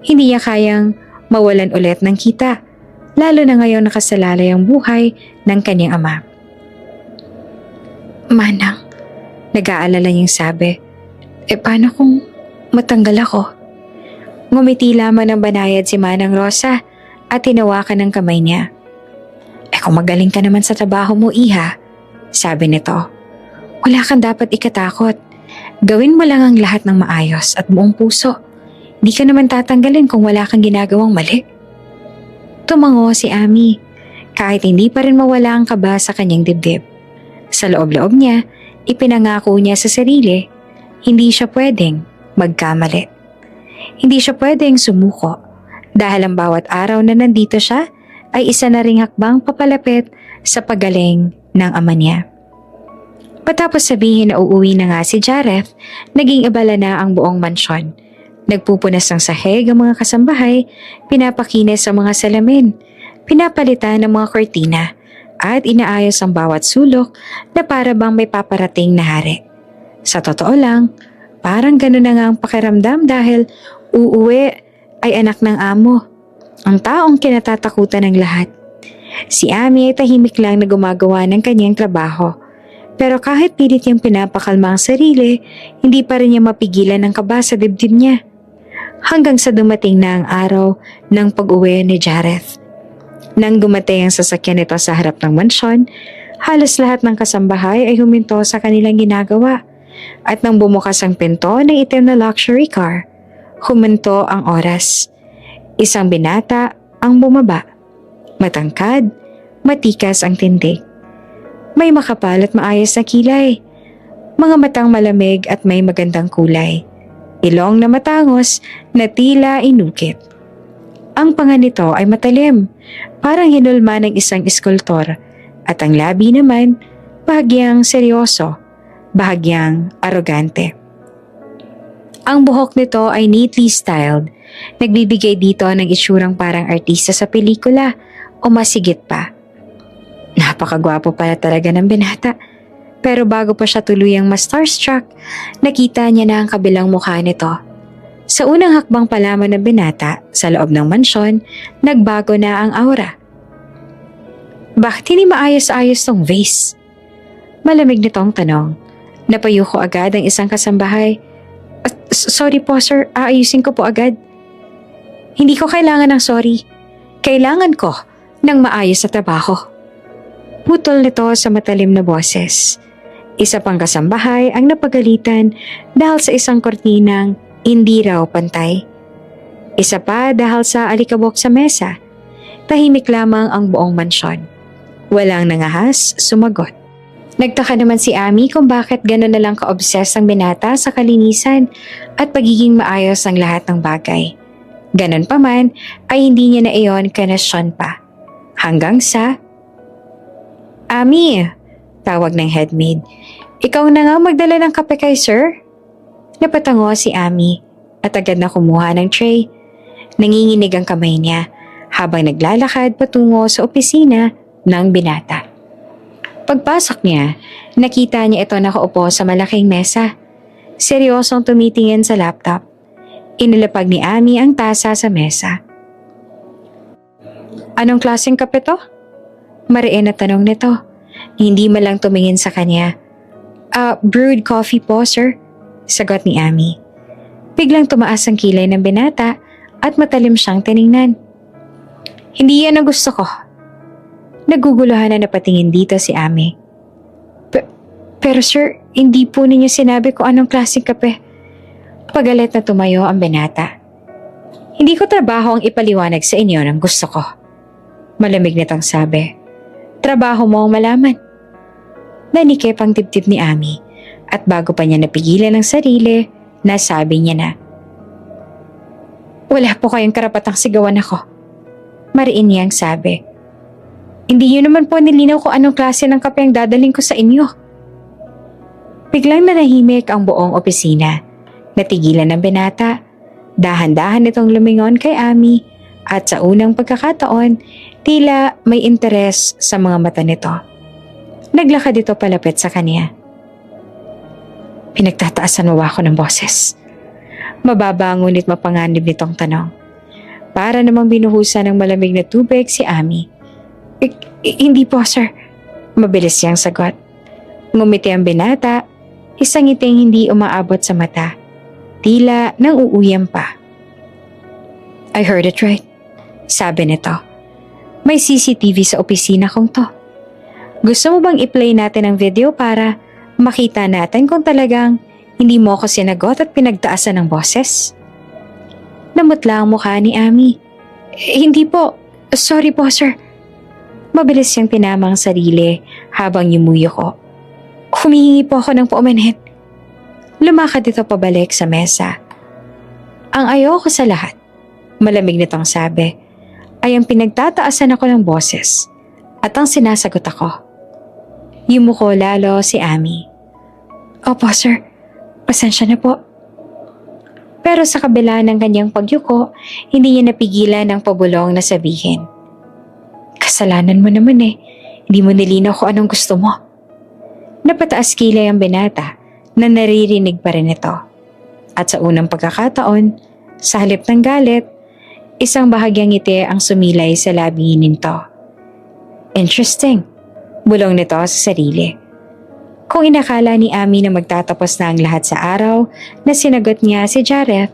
Hindi niya kayang mawalan ulit ng kita, lalo na ngayon nakasalalay ang buhay ng kanyang ama. "Manang," nag-aalala niyang sabi, paano kung matanggal ako?" Ngumiti lamang ng banayad si Manang Rosa at tinawakan ng kamay niya. Kung magaling ka naman sa trabaho mo, iha," sabi nito. "Wala kang dapat ikatakot. Gawin mo lang ang lahat ng maayos at buong puso. Di ka naman tatanggalin kung wala kang ginagawang mali." Tumango si Ami, kahit hindi pa rin mawala ang kaba sa kanyang dibdib. Sa loob-loob niya, ipinangako niya sa sarili, hindi siya pwedeng magkamali. Hindi siya pwedeng sumuko dahil ang bawat araw na nandito siya ay isa na ring hakbang papalapit sa pagaling ng ama niya. Patapos sabihin na uuwi na nga si Jareth, naging abala na ang buong mansyon. Nagpupunas ng sahig ang mga kasambahay, pinapakinis ang mga salamin, pinapalitan ang mga kortina, at inaayos ang bawat sulok na para bang may paparating na hari. Sa totoo lang, parang gano'n na nga ang pakiramdam dahil uuwi ay anak ng amo, ang taong kinatatakutan ng lahat. Si Ami ay tahimik lang na gumagawa ng kanyang trabaho. Pero kahit pilit niyang pinapakalma ang sarili, hindi pa rin niya mapigilan ang kaba sa dibdib niya. Hanggang sa dumating na ang araw ng pag-uwi ni Jareth. Nang dumating ang sasakyan nito sa harap ng mansyon, halos lahat ng kasambahay ay huminto sa kanilang ginagawa. At nang bumukas ang pinto ng itim na luxury car, huminto ang oras. Isang binata ang bumaba. Matangkad, matikas ang tindig. May makapal at maayos na kilay. Mga matang malamig at may magandang kulay. Ilong na matangos na tila inukit. Ang panga nito ay matalim, parang hinulma ng isang eskultor, at ang labi naman bahagyang seryoso, bahagyang arogante. Ang buhok nito ay neatly styled, nagbibigay dito ng itsurang parang artista sa pelikula o masigit pa. Napakagwapo pala talaga ng binata. Pero bago pa siya tuluyang ma-starstruck, nakita niya na ang kabilang mukha nito. Sa unang hakbang pa lamang ng binata sa loob ng mansyon, nagbago na ang aura. Bakit hindi maayos-ayos tong vase? Malamig nitong tanong. Napayo ko agad ang isang kasambahay. Sorry po sir, aayusin ko po agad. Hindi ko kailangan ng sorry. Kailangan ko ng maayos sa trabaho. Putol nito sa matalim na boses. Isa pang kasambahay ang napagalitan dahil sa isang kortinang hindi raw pantay. Isa pa dahil sa alikabok sa mesa. Tahimik lamang ang buong mansyon. Walang nangahas, sumagot. Nagtaka naman si Ami kung bakit gano'n na lang ka-obsess ang binata sa kalinisan at pagiging maayos ang lahat ng bagay. Ganon pa man ay hindi niya na iyon kanasyon pa. Hanggang sa... Ami, tawag ng headmaid. Ikaw na nga magdala ng kape kay sir? Napatango si Ami at agad na kumuha ng tray. Nanginginig ang kamay niya habang naglalakad patungo sa opisina ng binata. Pagpasok niya, nakita niya ito nakaupo sa malaking mesa. Seryosong tumitingin sa laptop. Inilapag ni Ami ang tasa sa mesa. Anong klaseng kape to? Mariin na tanong nito. Hindi malang tumingin sa kanya. Brewed coffee po, sir. Sagot ni Ami. Biglang tumaas ang kilay ng binata at matalim siyang tiningnan. Hindi yan ang gusto ko. Naguguluhan na napatingin dito si Ami. Pero sir, hindi po ninyo sinabi ko anong klaseng kape. Pagalit na tumayo ang binata. Hindi ko trabaho ang ipaliwanag sa inyo ng gusto ko. Malamig nitong sabi. Trabaho mo ang malaman. Nanikip ang dibdib ni Ami at bago pa niya napigilan ang sarili, nasabi niya na. Wala po kayong karapatang sigawan ako. Mariin niyang sabi. Hindi niyo naman po nilinaw kung anong klase ng kape ang dadaling ko sa inyo. Biglang nanahimik ang buong opisina. Natigilan ng binata. Dahan-dahan itong lumingon kay Ami at sa unang pagkakataon, tila may interes sa mga mata nito. Naglakad ito palapit sa kanya. Pinagtataasan mo ba ako ng boses? Mababa ngunit mapanganib nitong tanong. Para namang binuhusan ng malamig na tubig si Ami. Hindi po sir. Mabilis siyang sagot. Ngumiti ang binata, isang ngiting hindi umaabot sa mata. Tila nang uuyam pa. I heard it right. Sabi nito. May CCTV sa opisina kong to. Gusto mo bang i-play natin ang video para makita natin kung talagang hindi mo ako sinagot at pinagtaasan ng boses? Namutla ang mukha ni Ami. Hindi po. Sorry po sir. Mabilis siyang tinama ang sarili habang yumuyo ko. Humihingi po ako ng paumanhin. Lumakad ito pabalik sa mesa. Ang ayoko sa lahat, malamig nitong sabi, ay ang pinagtataasan ako ng boses at ang sinasagot ako. Yumuko lalo si Ami. Opo sir, pasensya na po. Pero sa kabila ng kanyang pagyuko, hindi niya napigilan ang pabulong na sabihin. Kasalanan mo naman hindi mo nilinaw kung anong gusto mo. Napataas kilay ang binata na naririnig pa rin ito. At sa unang pagkakataon, sa halip ng galit, isang bahagyang ngiti ang sumilay sa labi nito. Interesting, bulong nito sa sarili. Kung inakala ni Ami na magtatapos na ang lahat sa araw na sinagot niya si Jareth,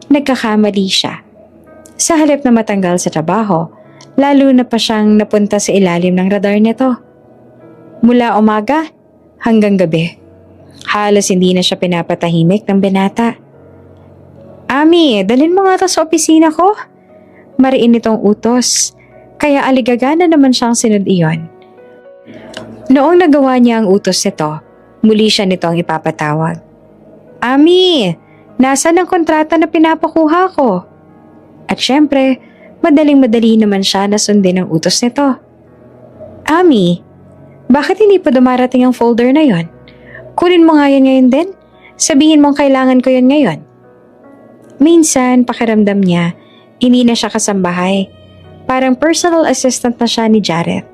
nagkakamali siya. Sa halip na matanggal sa trabaho, lalo na pa siyang napunta sa ilalim ng radar nito. Mula umaga hanggang gabi, halos hindi na siya pinapatahimik ng binata. Ami, dalhin mo nga to sa opisina ko. Mariin itong utos, kaya aligagana naman siyang sinod iyon. Noong nagawa niya ang utos nito, muli siya nitong ipapatawag. Ami, nasaan ang kontrata na pinapakuha ko? At syempre, madaling-madali naman siya na sundin ang utos nito. Ami, bakit hindi pa dumarating ang folder na yon? Kunin mo nga yan ngayon din. Sabihin mong kailangan ko yan ngayon. Minsan, pakiramdam niya, hindi na siya kasambahay. Parang personal assistant na siya ni Jareth.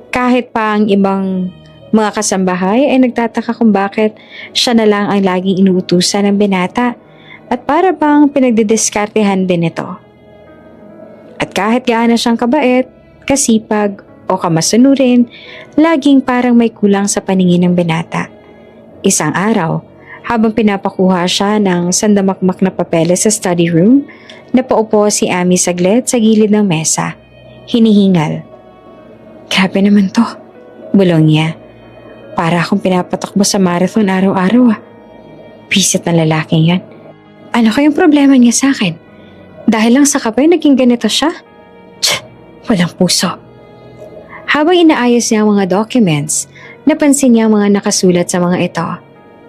Kahit pa ang ibang mga kasambahay ay nagtataka kung bakit siya na lang ang laging inuutusan ng binata at para bang pinagdidiskartehan din ito. At kahit gaano siyang kabait, kasipag o kamasunurin, laging parang may kulang sa paningin ng binata. Isang araw, habang pinapakuha siya ng sandamakmak na papeles sa study room, napaupo si Amy saglit sa gilid ng mesa. Hinihingal. Grabe naman to, bulong niya. Para akong pinapatakbo sa marathon araw-araw ah. Pisit na lalaking yan. Ano kayong problema niya sa akin? Dahil lang sa kape naging ganito siya? Tch, walang puso. Habang inaayos niya ang mga documents, napansin niya ang mga nakasulat sa mga ito.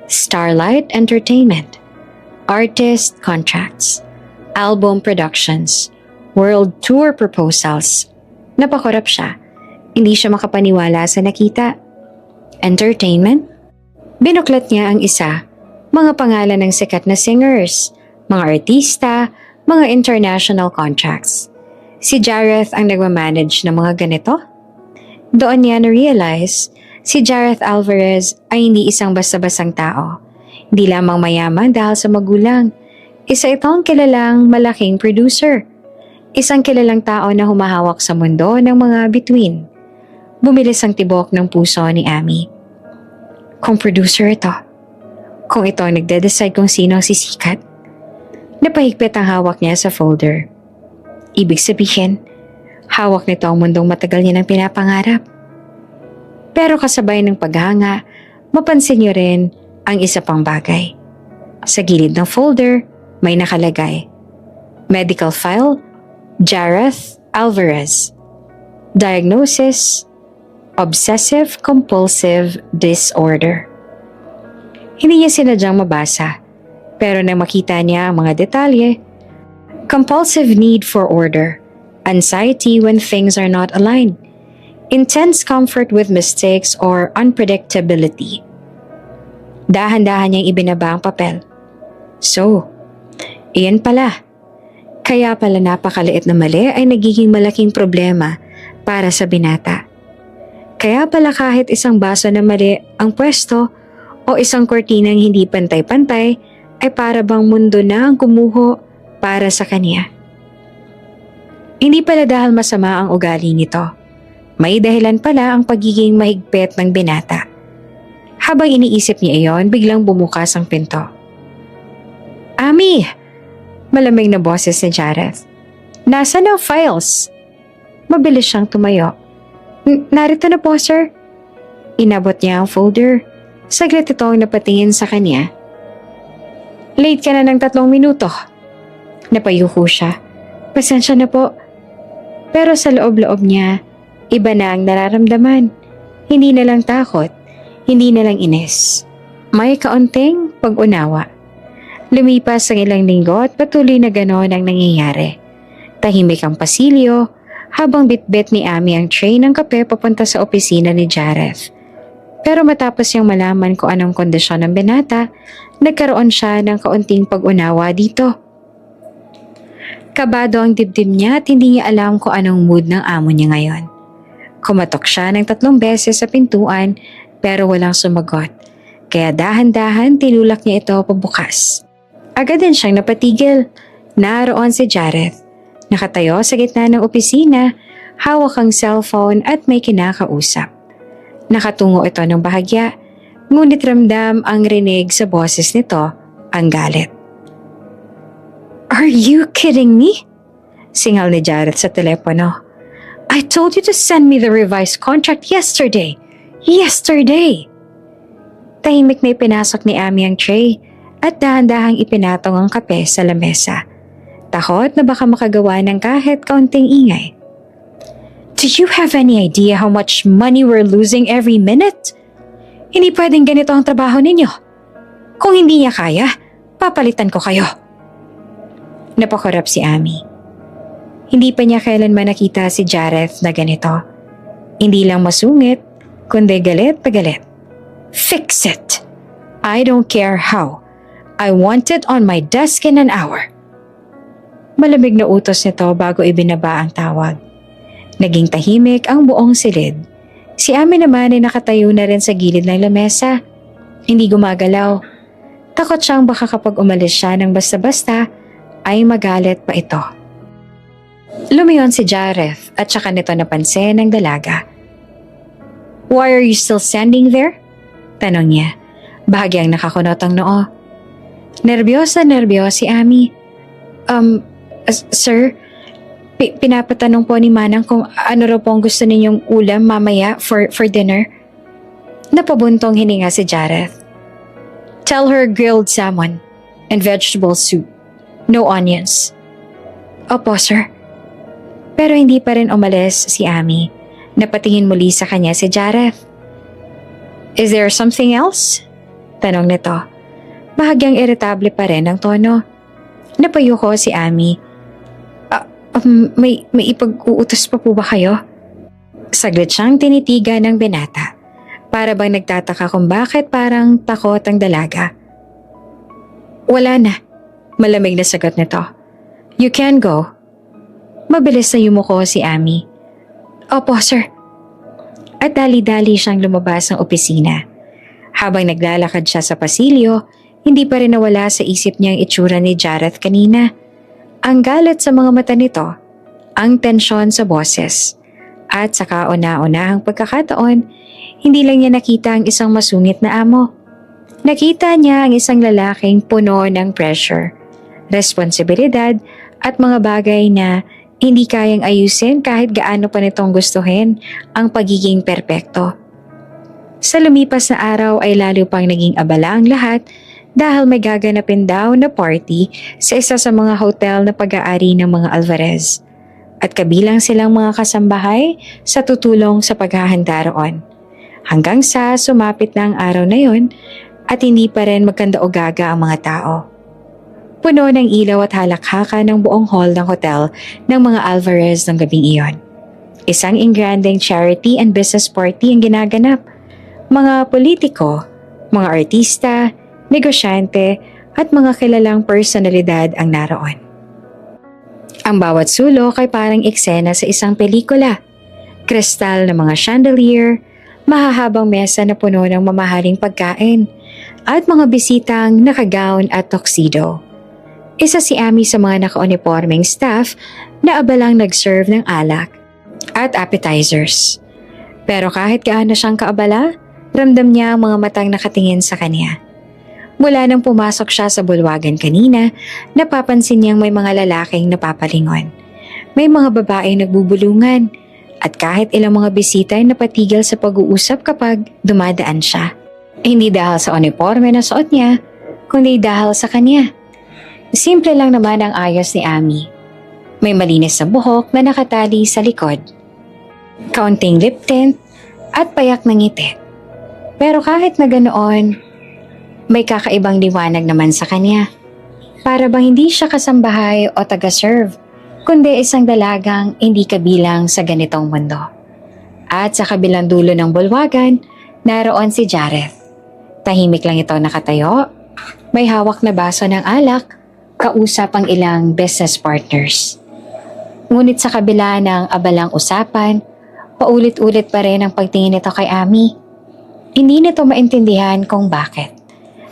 Starlight Entertainment, Artist Contracts, Album Productions, World Tour Proposals. Napakorap siya. Hindi siya makapaniwala sa nakita. Entertainment? Binuklat niya ang isa. Mga pangalan ng sikat na singers, mga artista, mga international contracts. Si Jareth ang nagmamanage ng mga ganito? Doon niya na-realize, si Jareth Alvarez ay hindi isang basta-bastang tao. Hindi lamang mayaman dahil sa magulang. Isa itong kilalang malaking producer. Isang kilalang tao na humahawak sa mundo ng mga bituin. Bumilis ang tibok ng puso ni Amy. Kung producer ito, kung ito ang nagde-decide kung sino ang sisikat, napahigpit ang hawak niya sa folder. Ibig sabihin, hawak nito ang mundong matagal niya ng pinapangarap. Pero kasabay ng paghanga, mapansin niyo rin ang isa pang bagay. Sa gilid ng folder, may nakalagay. Medical file, Jareth Alvarez. Diagnosis, Obsessive-compulsive disorder. Hindi niya sinadyang mabasa, pero nang makita niya ang mga detalye, compulsive need for order, anxiety when things are not aligned, intense comfort with mistakes or unpredictability. Dahan-dahan niyang ibinaba ang papel. So, iyan pala. Kaya pala napakaliit na mali ay nagiging malaking problema para sa binata. Kaya pala kahit isang baso na mali ang pwesto o isang kortinang hindi pantay-pantay ay para bang mundo na ang kumuho para sa kanya. Hindi pala dahil masama ang ugali nito. May dahilan pala ang pagiging mahigpit ng binata. Habang iniisip niya iyon, biglang bumukas ang pinto. Amy! Malamig na boses ni Jareth. Nasaan ang files? Mabilis siyang tumayo. Narito na po, sir. Inabot niya ang folder. Saglit itong napatingin sa kanya. Late ka na ng 3 minuto. Napayuko siya. Pasensya na po. Pero sa loob-loob niya, iba na ang nararamdaman. Hindi na lang takot. Hindi na lang inis. May kaunting pag-unawa. Lumipas ang ilang linggo at patuloy na gano'n ang nangyayari. Tahimik ang pasilyo, habang bitbit ni Amy ang tray ng kape papunta sa opisina ni Jareth. Pero matapos niyang malaman kung anong kondisyon ng binata, nagkaroon siya ng kaunting pag-unawa dito. Kabado ang dibdib niya at hindi niya alam kung anong mood ng amo niya ngayon. Kumatok siya ng 3 beses sa pintuan pero walang sumagot. Kaya dahan-dahan tinulak niya ito pabukas. Agad din siyang napatigil. Naroon si Jareth. Nakatayo sa gitna ng opisina, hawak ang cellphone at may kinakausap. Nakatungo ito ng bahagya, ngunit ramdam ang rinig sa boses nito, ang galit. Are you kidding me? Singal ni Jareth sa telepono. I told you to send me the revised contract yesterday. Yesterday! Tahimik na ipinasok ni Amy ang tray at dahan-dahang ipinatong ang kape sa lamesa. Takot na baka makagawa ng kahit kaunting ingay. Do you have any idea how much money we're losing every minute? Hindi pwedeng ganito ang trabaho ninyo. Kung hindi niya kaya, papalitan ko kayo. Napakorap si Amy. Hindi pa niya kailanman nakita si Jareth na ganito. Hindi lang masungit, kundi galit pa galit. Fix it! I don't care how. I want it on my desk in an hour. Malamig na utos nito bago ibinaba ang tawag. Naging tahimik ang buong silid. Si Amy naman ay nakatayo na rin sa gilid ng lamesa. Hindi gumagalaw. Takot siyang baka kapag umalis siya ng basta-basta ay magalit pa ito. Lumiyon si Jareth at saka nito napansin ng dalaga. "Why are you still standing there?" Tanong niya. Bahagyang nakakunot ang noo. Nerbyos si Ami. Sir, pinapatanong po ni Manang kung ano raw po ang gusto ninyong ulam mamaya for dinner. Napabuntong hininga si Jareth. "Tell her grilled salmon and vegetable soup. No onions." "Opo, sir." Pero hindi pa rin umalis si Ami. Napatingin muli sa kanya si Jareth. "Is there something else?" Tanong nito. Bahagyang iritable pa rin ang tono. Napayuko si Ami. May ipag-uutos pa po ba kayo?" Saglit siyang tinitigan ng binata. Para bang nagtataka kung bakit parang takot ang dalaga. "Wala na," malamig na sagot nito. "You can go." Mabilis na yumuko si Ami. "Opo, sir." At dali-dali siyang lumabas ng opisina. Habang naglalakad siya sa pasilyo, hindi pa rin nawala sa isip niya ang itsura ni Jareth kanina. Ang galit sa mga mata nito, ang tensyon sa boses, at sa kauna-unahang pagkakataon, hindi lang niya nakita ang isang masungit na amo. Nakita niya ang isang lalaking puno ng pressure, responsibilidad at mga bagay na hindi kayang ayusin kahit gaano pa nitong gustuhin ang pagiging perpekto. Sa lumipas na araw ay lalo pang naging abala ang lahat dahil may gaganapin daw na party sa isa sa mga hotel na pag-aari ng mga Alvarez. At kabilang silang mga kasambahay sa tutulong sa paghahanda roon. Hanggang sa sumapit na ang araw na yon at hindi pa rin magkanda-o-gaga ang mga tao. Puno ng ilaw at halakhaka ng buong hall ng hotel ng mga Alvarez ng gabing iyon. Isang ingranding charity and business party ang ginaganap. Mga politiko, mga artista, negosyante at mga kilalang personalidad ang naroon. Ang bawat sulok ay parang eksena sa isang pelikula. Kristal na mga chandelier, mahahabang mesa na puno ng mamahaling pagkain, at mga bisitang nakagown at tuxedo. Isa si Ami sa mga naka-uniforming staff na abalang nag-serve ng alak at appetizers. Pero kahit gaano siyang kaabala, ramdam niya ang mga matang nakatingin sa kanya. Mula nang pumasok siya sa bulwagan kanina, napapansin niyang may mga lalaking napapalingon. May mga babaeng nagbubulungan at kahit ilang mga bisita ay napatigil sa pag-uusap kapag dumadaan siya. Hindi dahil sa uniforme na suot niya, kundi dahil sa kanya. Simple lang naman ang ayos ni Ami. May malinis na buhok na nakatali sa likod, kaunting lip tint at payak na ngiti. Pero kahit na ganoon, may kakaibang liwanag naman sa kanya. Para bang hindi siya kasambahay o taga-serve, kundi isang dalagang hindi kabilang sa ganitong mundo. At sa kabilang dulo ng bulwagan, naroon si Jareth. Tahimik lang ito nakatayo, may hawak na baso ng alak, kausap ang ilang business partners. Ngunit sa kabila ng abalang usapan, paulit-ulit pa rin ang pagtingin nito kay Ami. Hindi nito maintindihan kung bakit.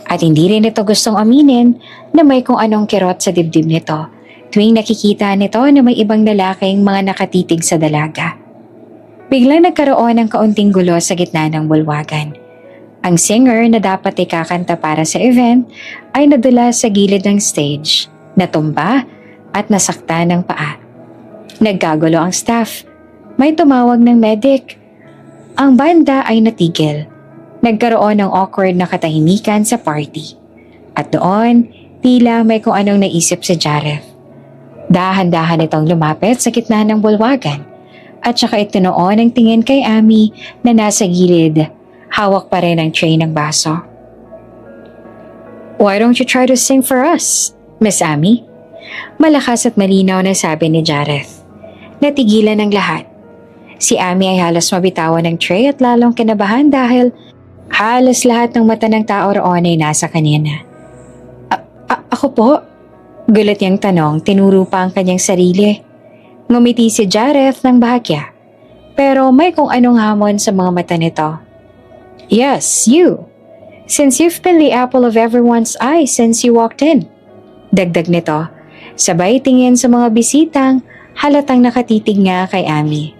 At hindi rin ito gustong aminin na may kung anong kirot sa dibdib nito tuwing nakikita nito na may ibang lalaking mga nakatitig sa dalaga. Biglang nagkaroon ng kaunting gulo sa gitna ng bulwagan. Ang singer na dapat ay kakanta para sa event ay nadula sa gilid ng stage, natumba at nasakta ng paa. Nagkagulo ang staff. May tumawag ng medic. Ang banda ay natigil. Nagkaroon ng awkward na katahimikan sa party. At doon, tila may kung anong naisip si Jareth. Dahan-dahan itong lumapit sa gitna ng bulwagan at saka itinuon ang tingin kay Ami na nasa gilid, hawak pa rin ang tray ng baso. "Why don't you try to sing for us, Miss Ami?" Malakas at malinaw na sabi ni Jareth. Natigilan ang lahat. Si Ami ay halos mabitawan ng tray at lalong kinabahan dahil halos lahat ng mata ng tao roon ay nasa kanya na. Ako po?" Gulat niyang tanong, tinuro pa ang kanyang sarili. Ngumiti si Jareth ng bahagya, pero may kung anong hamon sa mga mata nito. "Yes, you. Since you've been the apple of everyone's eye since you walked in. Dagdag nito, sabay tingin sa mga bisitang halatang nakatitig nga kay Ami.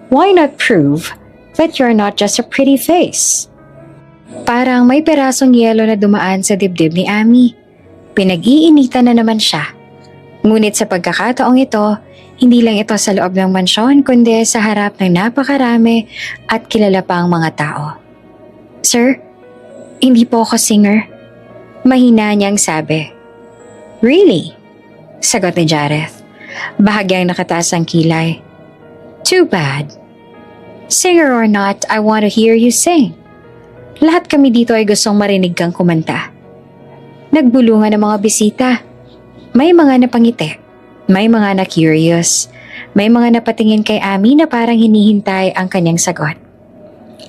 Why not prove that you're not just a pretty face? Parang may perasong yelo na dumaan sa dibdib ni Ami. Pinag-iinitan na naman siya. Ngunit sa pagkakataong ito, hindi lang ito sa loob ng mansyon kundi sa harap ng napakarami at kilala pang mga tao. Sir, hindi po ako singer. Mahina niyang sabi. Really? Sagot ni Jareth. Bahagyang nakataas ang kilay. Too bad. Singer or not, I want to hear you sing. Lahat kami dito ay gustong marinig kang kumanta. Nagbulungan ang mga bisita. May mga napangiti. May mga na-curious. May mga napatingin kay Ami na parang hinihintay ang kanyang sagot.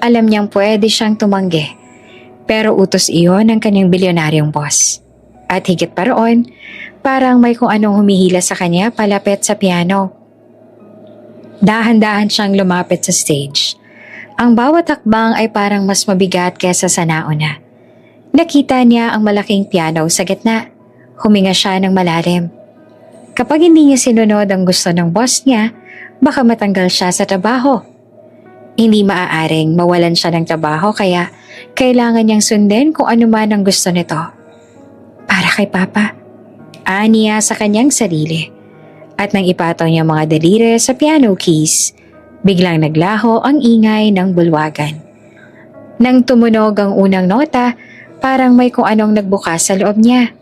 Alam niyang pwede siyang tumanggi. Pero utos iyon ng kanyang bilyonaryong boss. At higit pa roon, parang may kung anong humihila sa kanya palapit sa piano. Dahan-dahan siyang lumapit sa stage. Ang bawat hakbang ay parang mas mabigat kesa sa nauna. Nakita niya ang malaking piano sa gitna. Huminga siya ng malalim. Kapag hindi niya sinunod ang gusto ng boss niya, baka matanggal siya sa trabaho. Hindi maaaring mawalan siya ng trabaho kaya kailangan niyang sundin kung ano man ang gusto nito. Para kay Papa. Aniya sa kanyang sarili. At nang ipataw niya mga daliri sa piano keys, biglang naglaho ang ingay ng bulwagan. Nang tumunog ang unang nota, parang may kung anong nagbukas sa loob niya.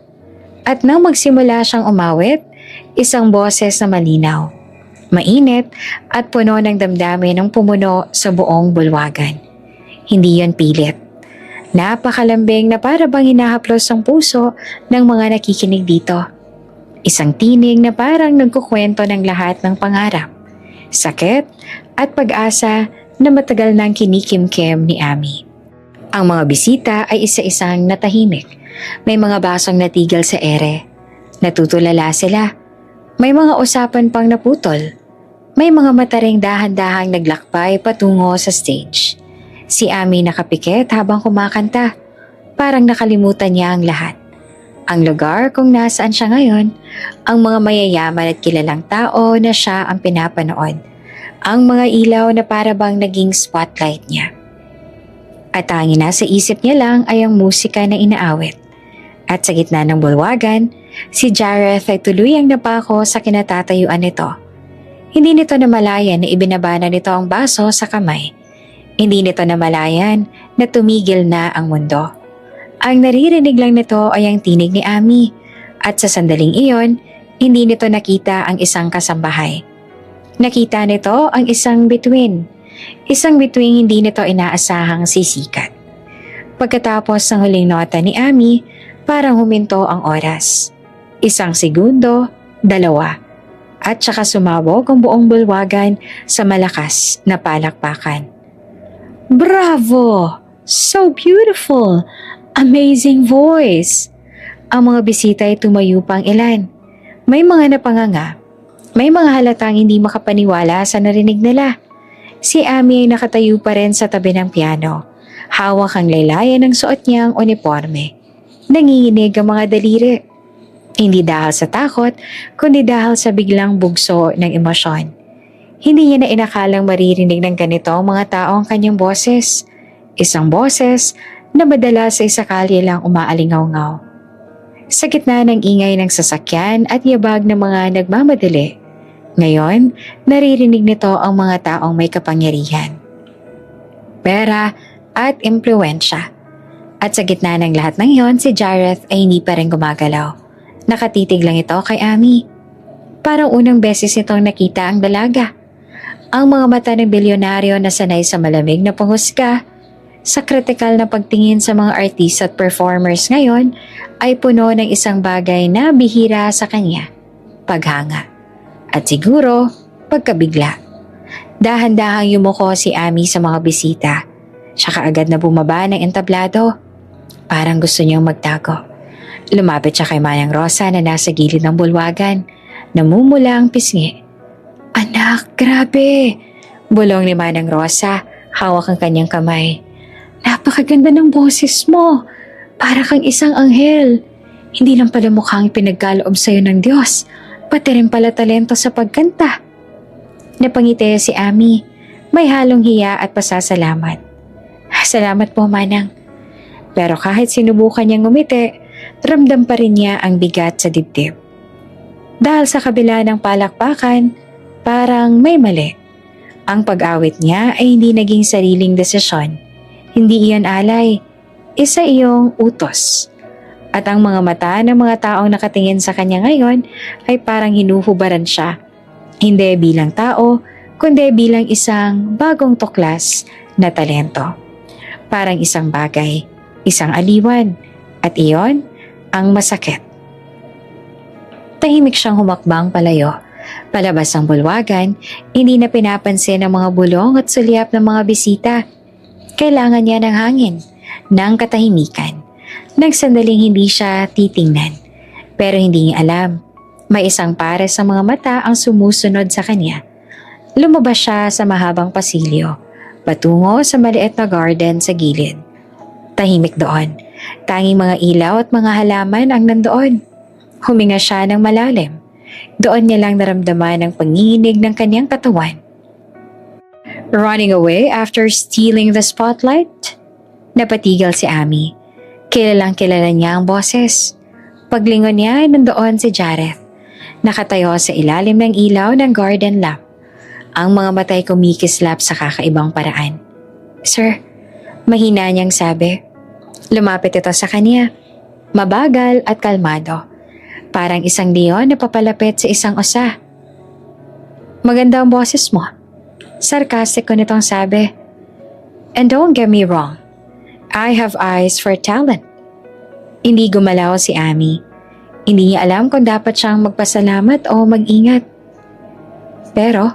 At nang magsimula siyang umawit, isang boses na malinaw, mainit at puno ng damdamin ang pumuno sa buong bulwagan. Hindi yon pilit. Napakalambing na para bang hinahaplos ang puso ng mga nakikinig dito. Isang tinig na parang nagkukwento ng lahat ng pangarap, sakit at pag-asa na matagal nang kinikimkim ni Ami. Ang mga bisita ay isa-isang natahimik. May mga basong natigil sa ere. Natutulala sila. May mga usapan pang naputol. May mga mata ring dahan-dahang naglakbay patungo sa stage. Si Ami nakapikit habang kumakanta. Parang nakalimutan niya ang lahat. Ang lugar kung nasaan siya ngayon, ang mga mayayaman at kilalang tao na siya ang pinapanood. Ang mga ilaw na para bang naging spotlight niya. At ang nasa isip niya lang ay ang musika na inaawit. At sa gitna ng bulwagan, si Jareth ay tuluyang napako sa kinatatayuan nito. Hindi nito namalayan na ibinabana nito ang baso sa kamay. Hindi nito namalayan na tumigil na ang mundo. Ang naririnig lang nito ay ang tinig ni Ami. At sa sandaling iyon, hindi nito nakita ang isang kasambahay. Nakita nito ang isang bituin. Isang bituing hindi nito inaasahang sisikat. Pagkatapos ng huling nota ni Ami, parang huminto ang oras. 1 segundo, 2, at saka sumabog ang buong bulwagan sa malakas na palakpakan. Bravo! So beautiful! Amazing voice! Ang mga bisita ay tumayo pang ilan. May mga napanganga. May mga halatang hindi makapaniwala sa narinig nila. Si Ami ay nakatayo pa rin sa tabi ng piano. Hawak ang laylayan ng suot niyang uniforme. Nanginginig ang mga daliri. Hindi dahil sa takot, kundi dahil sa biglang bugso ng emosyon. Hindi niya na inakalang maririnig ng ganito ang mga tao ang kanyang boses. Isang boses na madalas ay sakali lang umaalingaw-ngaw. Sa gitna ng ingay ng sasakyan at yabag ng mga nagmamadali, ngayon naririnig nito ang mga taong may kapangyarihan, pera at impluwensya. At sa gitna ng lahat ng iyon, si Jareth ay hindi pa rin gumagalaw. Nakatitig lang ito kay Ami. Parang unang beses nitong nakita ang dalaga. Ang mga mata ng bilyonaryo na sanay sa malamig na panghusga, sa kritikal na pagtingin sa mga artist at performers ngayon, ay puno ng isang bagay na bihira sa kanya, paghanga. At siguro, pagkabigla. Dahan-dahang yumuko si Ami sa mga bisita. Siya kaagad na bumaba ng entablado. Parang gusto niyang magtago. Lumapit siya kay Manang Rosa na nasa gilid ng bulwagan. Namumula ang pisngi. Anak, grabe! Bulong ni Manang Rosa, hawak ang kanyang kamay. Napakaganda ng boses mo. Para kang isang anghel. Hindi lang pala mukhang pinagkaloob sa'yo ng Diyos, pati rin pala talento sa pagkanta. Napangiti si Ami, may halong hiya at pasasalamat. Salamat po, Manang. Pero kahit sinubukan niyang ngumiti, ramdam pa rin niya ang bigat sa dibdib. Dahil sa kabila ng palakpakan, parang may mali. Ang pag-awit niya ay hindi naging sariling desisyon. Hindi iyon alay, isa iyong utos. At ang mga mata ng mga taong nakatingin sa kanya ngayon ay parang hinuhubaran siya. Hindi bilang tao, kundi bilang isang bagong tuklas na talento. Parang isang bagay, isang aliwan, at iyon ang masakit. Tahimik siyang humakbang palayo. Palabas ang bulwagan, hindi na pinapansin ang mga bulong at sulyap ng mga bisita. Kailangan niya ng hangin, ng katahimikan. Nagsandaling hindi siya titingnan, pero hindi niya alam. May isang pares sa mga mata ang sumusunod sa kanya. Lumabas siya sa mahabang pasilyo, patungo sa maliit na garden sa gilid. Tahimik doon, tanging mga ilaw at mga halaman ang nandoon. Huminga siya ng malalim. Doon niya lang naramdaman ang panginginig ng kanyang katawan. Running away after stealing the spotlight? Napatigil si Ami. Kilalang kilala niya ang boses. Paglingon niya ay nandoon si Jareth. Nakatayo sa ilalim ng ilaw ng garden lamp. Ang mga matay kumikislap sa kakaibang paraan. Sir, mahina niyang sabi. Lumapit ito sa kanya. Mabagal at kalmado. Parang isang leon na papalapit sa isang osa. Maganda ang boses mo. Sarcastic ko nitong sabi. And don't get me wrong. I have eyes for talent. Hindi gumalaw si Ami. Hindi niya alam kung dapat siyang magpasalamat o mag-ingat. Pero,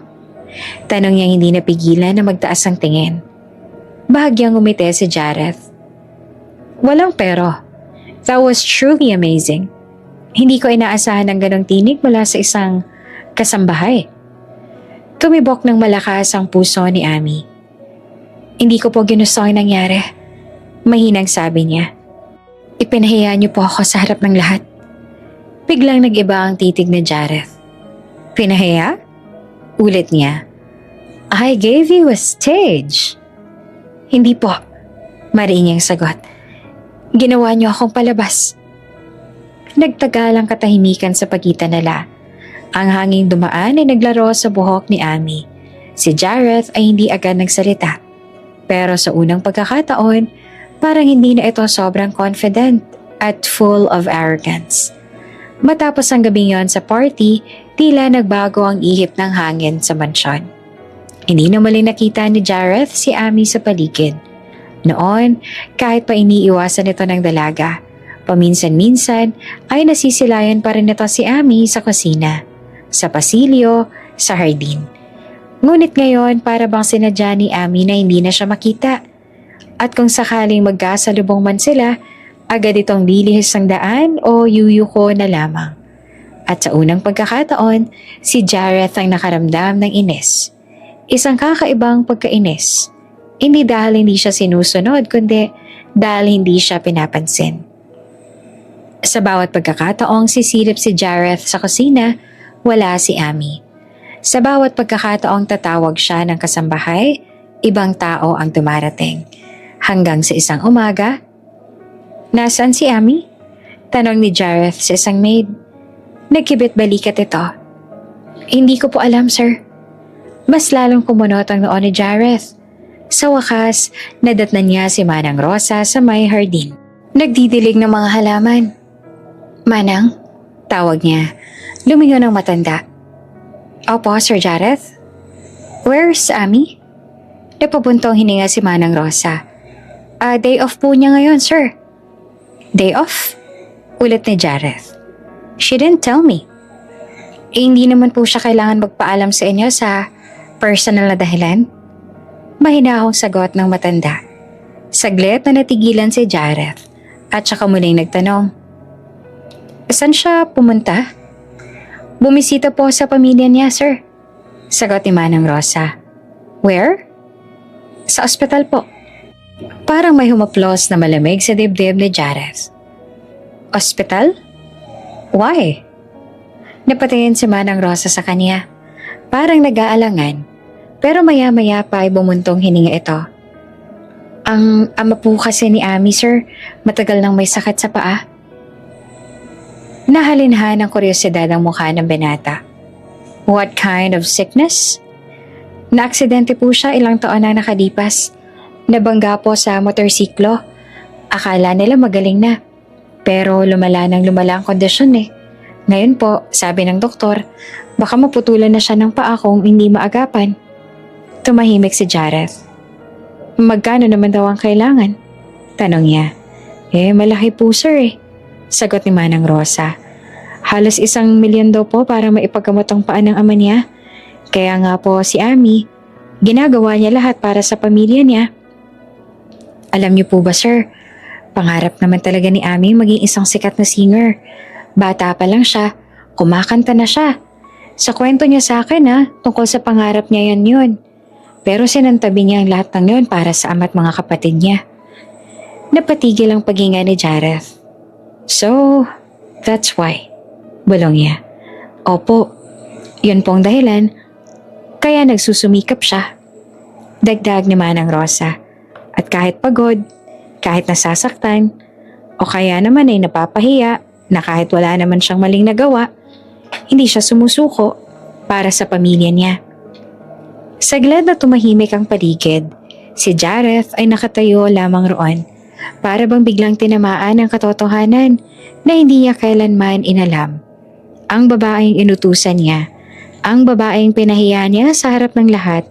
tanong niya hindi napigilan na magtaas ang tingin. Bahagyang umiti si Jareth. Walang pero. That was truly amazing. Hindi ko inaasahan ng ganong tinig mula sa isang kasambahay. Tumibok ng malakas ang puso ni Ami. Hindi ko po ginusto ang nangyari. Mahinang sabi niya. Ipinahiya niyo po ako sa harap ng lahat. Biglang nag-iba ang titig ni Jareth. Pinahiya? Ulit niya. I gave you a stage. Hindi po. Mariin niyang sagot. Ginawa niyo akong palabas. Nagtagal ang katahimikan sa pagitan nila. Ang hanging dumaan ay naglaro sa buhok ni Ami. Si Jareth ay hindi agad nagsalita. Pero sa unang pagkakataon, parang hindi na ito sobrang confident at full of arrogance. Matapos ang gabing yon sa party, tila nagbago ang ihip ng hangin sa mansyon. Hindi na muli nakita ni Jareth si Ami sa paligid. Noon, kahit pa iniiwasan ito ng dalaga, paminsan-minsan ay nasisilayan pa rin ito si Ami sa kusina, sa pasilyo, sa hardin. Ngunit ngayon para bang sinadya ni Ami na hindi na siya makita. At kung sakaling magkasalubong man sila, agad itong lilihis ang daan o yuyuko na lamang. At sa unang pagkakataon, si Jareth ang nakaramdam ng inis. Isang kakaibang pagkainis. Hindi dahil hindi siya sinusunod, kundi dahil hindi siya pinapansin. Sa bawat pagkakataong sisilip si Jareth sa kusina, wala si Ami. Sa bawat pagkakataong tatawag siya ng kasambahay, ibang tao ang dumarating. Hanggang sa isang umaga, nasaan si Ami? Tanong ni Jareth sa isang maid. Nagkibit balikat ito. Hindi ko po alam, sir. Mas lalong kumunot ang noon ni Jareth. Sa wakas, nadatnan niya si Manang Rosa sa may hardin. Nagdidilig ng mga halaman. Manang? Tawag niya. Lumingon ang matanda. Opo, Sir Jareth. Where's Ami? Napabuntong hininga si Manang Rosa. Day off po niya ngayon, sir. Day off? Ulit ni Jareth. She didn't tell me. Hindi naman po siya kailangan magpaalam sa inyo sa personal na dahilan. Mahinahong sagot ng matanda. Saglit na natigilan si Jareth at saka muling nagtanong. Saan siya pumunta? Bumisita po sa pamilya niya, sir. Sagot ni Manang Rosa. Where? Sa ospital po. Parang may humaplos na malamig sa dibdib ni Jareth. Ospital? Why? Napatingin si Manang Rosa sa kanya. Parang nag-aalangan. Pero maya-maya pa ay bumuntong hininga ito. Ang ama po kasi ni Ami, sir, matagal nang may sakit sa paa. Nahalinhan ng kuryosidad ang mukha ng binata. What kind of sickness? Naaksidente po siya ilang taon na nakalipas. Nabangga po sa motorsiklo. Akala nila magaling na. Pero lumala ang kondisyon eh. Ngayon po, sabi ng doktor, baka maputulan na siya ng paa kung hindi maagapan. Tumahimik si Jareth. Magkano naman daw ang kailangan? Tanong niya. Malaki po sir eh. Sagot ni Manang Rosa. Halos 1 milyon daw po para maipagkamot ang paa ng ama niya. Kaya nga po si Ami, ginagawa niya lahat para sa pamilya niya. Alam niyo po ba sir, pangarap naman talaga ni Ami maging isang sikat na singer. Bata pa lang siya, kumakanta na siya. Sa kwento niya sa akin tungkol sa pangarap niya yun. Pero sinantabi niya ang lahat ng yun para sa ama at mga kapatid niya. Napatigil ang paghinga ni Jareth. So, that's why. Bulong niya. Opo, yun pong dahilan. Kaya nagsusumikap siya. Dagdag ni Manang Rosa. At kahit pagod, kahit nasasaktan, o kaya naman ay napapahiya na kahit wala naman siyang maling nagawa, hindi siya sumusuko para sa pamilya niya. Saglit na tumahimik ang paligid, si Jareth ay nakatayo lamang roon para bang biglang tinamaan ng katotohanan na hindi niya kailanman inalam. Ang babaeng inutusan niya, ang babaeng pinahiya niya sa harap ng lahat,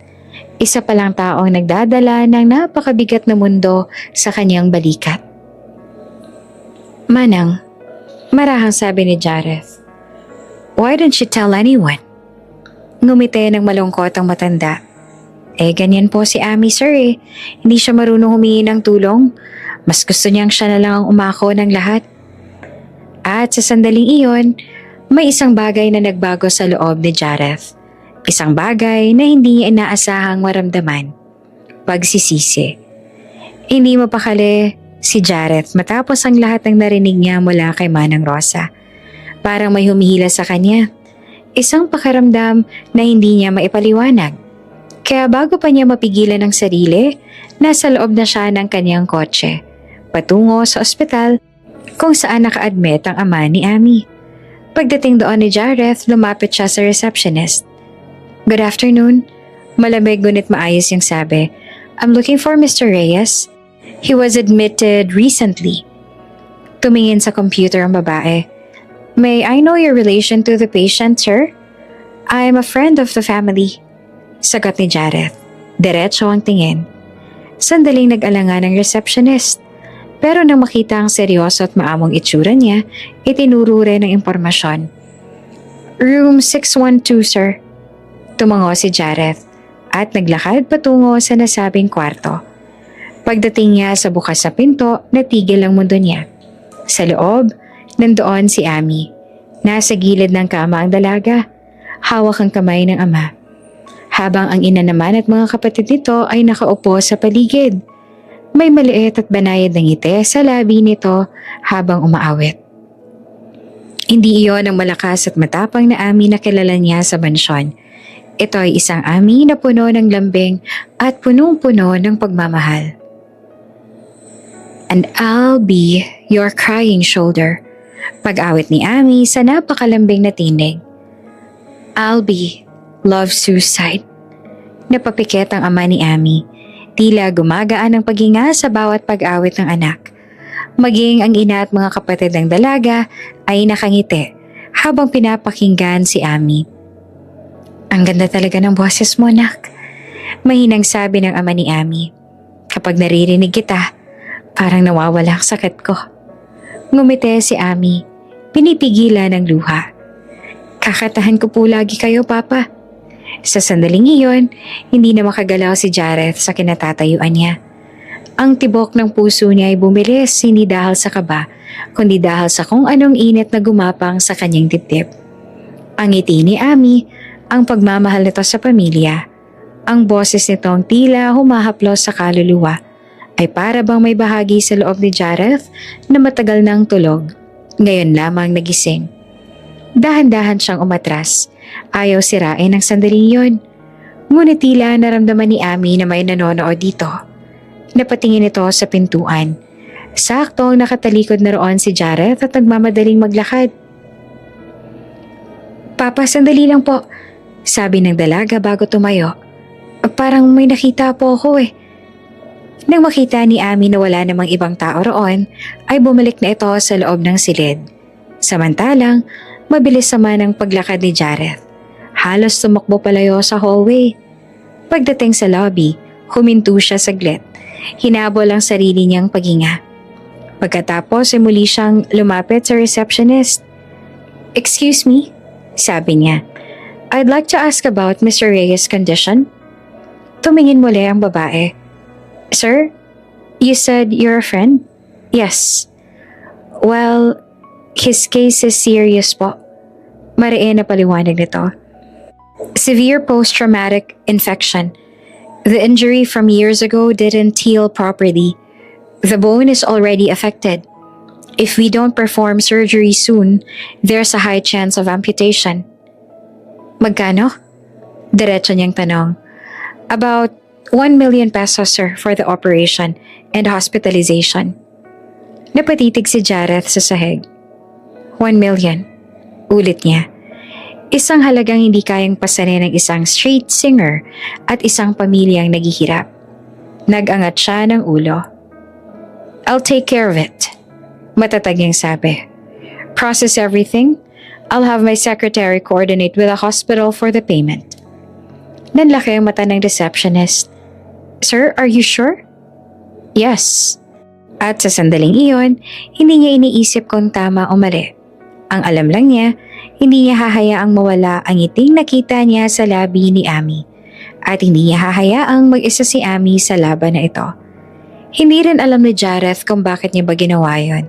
isa palang taong nagdadala ng napakabigat na mundo sa kanyang balikat. Manang, marahang sabi ni Jareth. Why don't you tell anyone? Ngumiti ng malungkot ang matanda. Ganyan po si Ami sir eh. Hindi siya marunong humingi ng tulong. Mas gusto niyang siya na lang ang umako ng lahat. At sa sandaling iyon, may isang bagay na nagbago sa loob ni Jareth. Isang bagay na hindi niya inaasahang maramdaman. Pagsisisi. Hindi mapakali si Jareth matapos ang lahat ng narinig niya mula kay Manang Rosa. Parang may humihila sa kanya. Isang pakiramdam na hindi niya maipaliwanag. Kaya bago pa niya mapigilan ang sarili, nasa loob na siya ng kanyang kotse, patungo sa ospital kung saan naka-admit ang ama ni Ami. Pagdating doon ni Jareth, lumapit siya sa receptionist. Good afternoon. Malamig ngunit maayos yung sabi. I'm looking for Mr. Reyes. He was admitted recently. Tumingin sa computer ang babae. May I know your relation to the patient, sir? I'm a friend of the family. Sagot ni Jareth. Diretso ang tingin. Sandaling nag-alanga ng receptionist. Pero nang makita ang seryoso at maamong itsura niya, itinuro rin ang impormasyon. Room 612, sir. Tumango si Jareth at naglakad patungo sa nasabing kwarto. Pagdating niya sa bukas sa pinto, natigil ang mundo niya. Sa loob, nandoon si Ami. Nasa gilid ng kama ang dalaga. Hawak ang kamay ng ama. Habang ang ina naman at mga kapatid nito ay nakaupo sa paligid. May maliit at banayad na ngiti sa labi nito habang umaawit. Hindi iyon ang malakas at matapang na Ami na kilala niya sa mansyon. Ito ay isang Ami na puno ng lambing at punong-puno ng pagmamahal. And I'll be your crying shoulder. Pag-awit ni Ami sa napakalambing na tinig. I'll be love suicide. Napapikit ang ama ni Ami. Tila gumagaan ang paghinga sa bawat pag-awit ng anak. Maging ang ina at mga kapatid ng dalaga ay nakangiti habang pinapakinggan si Ami. Ang ganda talaga ng boses mo, nak. Mahinang sabi ng ama ni Ami. Kapag naririnig kita, parang nawawala ang sakit ko. Ngumiti si Ami, pinipigilan ng luha. Kakatahan ko po lagi kayo, Papa. Sa sandaling iyon, hindi na makagalaw si Jareth sa kinatatayuan niya. Ang tibok ng puso niya ay bumilis hindi dahil sa kaba, kundi dahil sa kung anong init na gumapang sa kanyang dibdib. Ang ngiti ni Ami, ang pagmamahal nito sa pamilya, ang boses nitong tila humahaplos sa kaluluwa, ay para bang may bahagi sa loob ni Jareth na matagal nang tulog. Ngayon lamang nagising. Dahan-dahan siyang umatras. Ayaw sirain ang sandaling yon. Ngunit tila naramdaman ni Amy na may nanonood dito. Napatingin ito sa pintuan. Saktong nakatalikod na roon si Jareth at nagmamadaling maglakad. "Papa, sandali lang po," sabi ng dalaga bago tumayo. "Parang may nakita po ako eh." Nang makita ni Amy na wala namang ibang tao roon, ay bumalik na ito sa loob ng silid. Samantalang, mabilis naman ang paglakad ni Jareth. Halos tumakbo palayo sa hallway. Pagdating sa lobby, huminto siya saglit. Hinabol ang sarili niyang paghinga. Pagkatapos ay muli siyang lumapit sa receptionist. "Excuse me," sabi niya. "I'd like to ask about Mr. Reyes' condition." Tumingin muli ang babae. "Sir, you said you're a friend?" "Yes." "Well, his case is serious po." Mariin na paliwanag nito. "Severe post-traumatic infection. The injury from years ago didn't heal properly. The bone is already affected. If we don't perform surgery soon, there's a high chance of amputation." "Magkano?" Diretso niyang tanong. "About 1 million pesos, sir, for the operation and hospitalization." Napatitig si Jareth sa sahig. 1 million. Ulit niya. Isang halagang hindi kayang pasanin ng isang street singer at isang pamilyang naghihirap. Nag-angat siya ng ulo. "I'll take care of it," matatag niyang sabi. "Process everything. I'll have my secretary coordinate with the hospital for the payment." Nanlaki ang mata ng receptionist. "Sir, are you sure?" "Yes." At sa sandaling iyon, hindi niya iniisip kung tama o mali. Ang alam lang niya, hindi niya hahayaang mawala ang ngiting nakita niya sa labi ni Amy. At hindi niya hahayaang mag-isa si Amy sa laban na ito. Hindi rin alam ni Jareth kung bakit niya ba ginawa yun.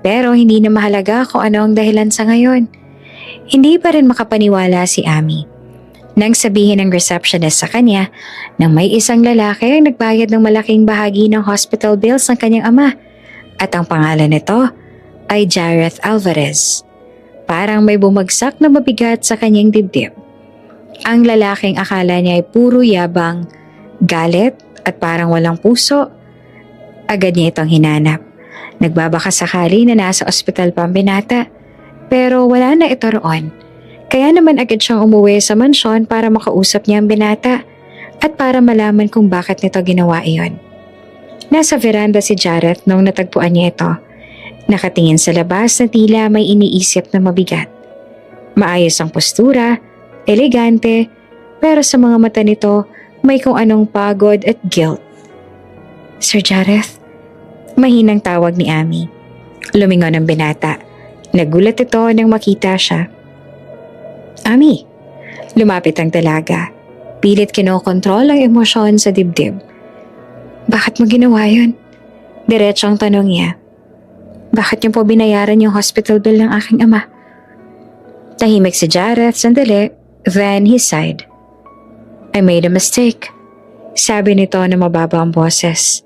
Pero hindi na mahalaga kung ano ang dahilan sa ngayon. Hindi pa rin makapaniwala si Amy. Nang sabihin ng receptionist sa kanya na may isang lalaki ang nagbayad ng malaking bahagi ng hospital bills ng kanyang ama at ang pangalan nito ay Jareth Alvarez. Parang may bumagsak na mabigat sa kanyang dibdib. Ang lalaking akala niya ay puro yabang, galit at parang walang puso. Agad niya itong hinanap. Nagbabaka sakali na nasa ospital pa ang binata, pero wala na ito roon. Kaya naman agad siyang umuwi sa mansyon para makausap niya ang binata at para malaman kung bakit nito ginawa iyon. Nasa veranda si Jareth nung natagpuan niya ito. Nakatingin sa labas na tila may iniisip na mabigat. Maayos ang postura, elegante, pero sa mga mata nito may kung anong pagod at guilt. "Sir Jareth?" Mahinang tawag ni Amy. Lumingon ang binata. Nagulat ito nang makita siya. "Amy," lumapit ang dalaga. Pilit kinokontrol ang emosyon sa dibdib. "Bakit mo ginawa yun?" Diretsong tanong niya. "Bakit niyo po binayaran yung hospital bill ng aking ama?" Tahimik si Jareth sandali, then he sighed. "I made a mistake," sabi nito na mababa ang boses.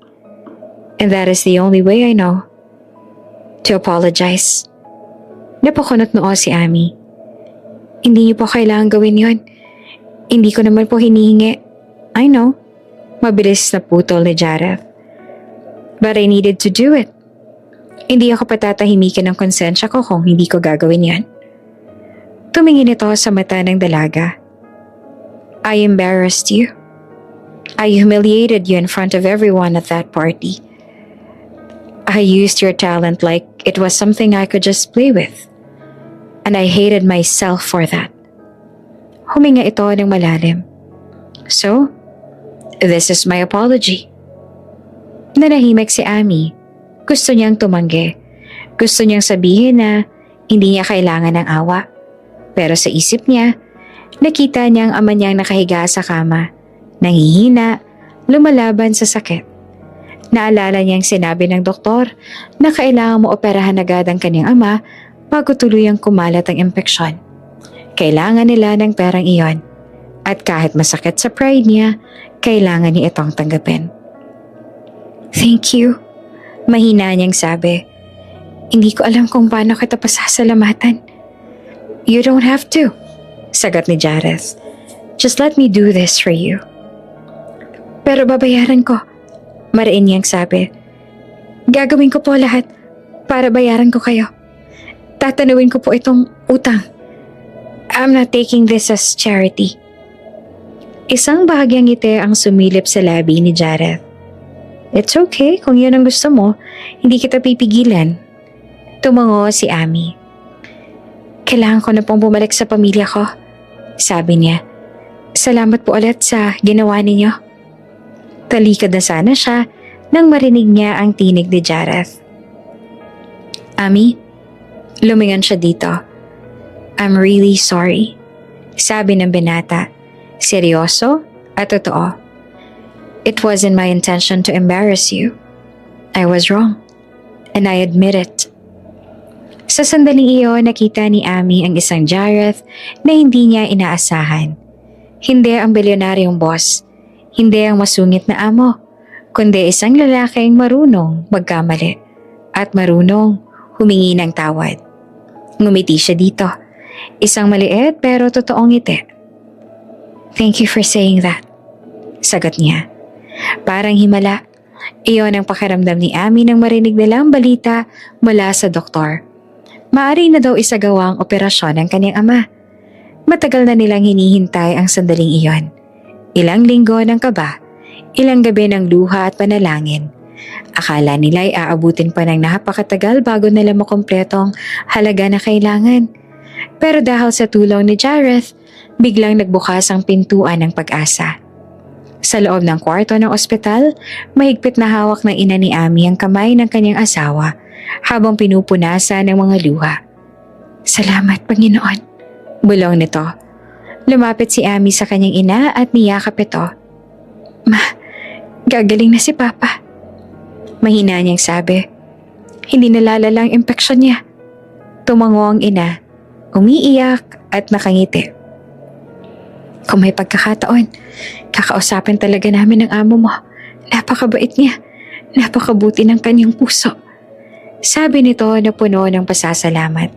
"And that is the only way I know to apologize." Napakunot noo si Amy. "Hindi niyo po kailangan gawin yon. Hindi ko naman po hinihingi." "I know," mabilis na putol ni Jareth. "But I needed to do it. Hindi ako patatahimikin ng konsensya ko kung hindi ko gagawin yan." Tumingin ito sa mata ng dalaga. "I embarrassed you. I humiliated you in front of everyone at that party. I used your talent like it was something I could just play with. And I hated myself for that." Huminga ito ng malalim. "So, this is my apology." Nanahimik si Amy. Gusto niyang tumanggi. Gusto niyang sabihin na hindi niya kailangan ng awa. Pero sa isip niya, nakita niya ang ama niyang nakahiga sa kama, nanghihina, lumalaban sa sakit. Naalala niyang sinabi ng doktor na kailangan mo operahan agad ang kanyang ama bago tuluyang kumalat ang impeksyon. Kailangan nila ng perang iyon. At kahit masakit sa pride niya, kailangan niya itong tanggapin. Thank you. Mahina niyang sabi. Hindi ko alam kung paano kita pasasalamatan. You don't have to, sagot ni Jareth. Just let me do this for you. Pero babayaran ko, mariin niyang sabi. Gagawin ko po lahat para bayaran ko kayo. Tatanawin ko po itong utang. I'm not taking this as charity. Isang bahagyang ngiti ang sumilip sa labi ni Jareth. It's okay kung yun ang gusto mo, hindi kita pipigilan. Tumango si Ami. Kailangan ko na pong bumalik sa pamilya ko, sabi niya. Salamat po ulit sa ginawa ninyo. Talikod na sana siya nang marinig niya ang tinig ni Jareth. Ami, lumingon siya dito. I'm really sorry, sabi ng binata. Seryoso at totoo. It wasn't my intention to embarrass you. I was wrong, and I admit it. Sa sandaling iyon, nakita ni Ami ang isang Jareth na hindi niya inaasahan. Hindi ang bilyonaryong boss, hindi ang masungit na amo, kundi isang lalaking marunong magkamali at marunong humingi ng tawad. Ngumiti siya dito, isang maliit pero totoong ngiti. Thank you for saying that, sagot niya. Parang himala, iyon ang pakiramdam ni Ami nang marinig nila ang balita mula sa doktor. Maaari na daw isagawa ang operasyon ng kanyang ama. Matagal na nilang hinihintay ang sandaling iyon. Ilang linggo ng kaba, ilang gabi ng luha at panalangin. Akala nila ay aabutin pa ng napakatagal bago nila makumpleto ang halaga na kailangan. Pero dahil sa tulong ni Jareth, biglang nagbukas ang pintuan ng pag-asa. Sa loob ng kwarto ng ospital, mahigpit na hawak ng ina ni Ami ang kamay ng kanyang asawa habang pinupunasan ng mga luha. Salamat, Panginoon, bulong nito. Lumapit si Ami sa kanyang ina at niyakap ito. Ma, gagaling na si Papa. Mahina niyang sabi. Hindi nalalala ang impeksyon niya. Tumango ang ina, umiiyak at nakangiti. Kung may pagkakataon, kakausapin talaga namin ang amo mo. Napakabait niya. Napakabuti ng kanyang puso. Sabi nito na puno ng pasasalamat.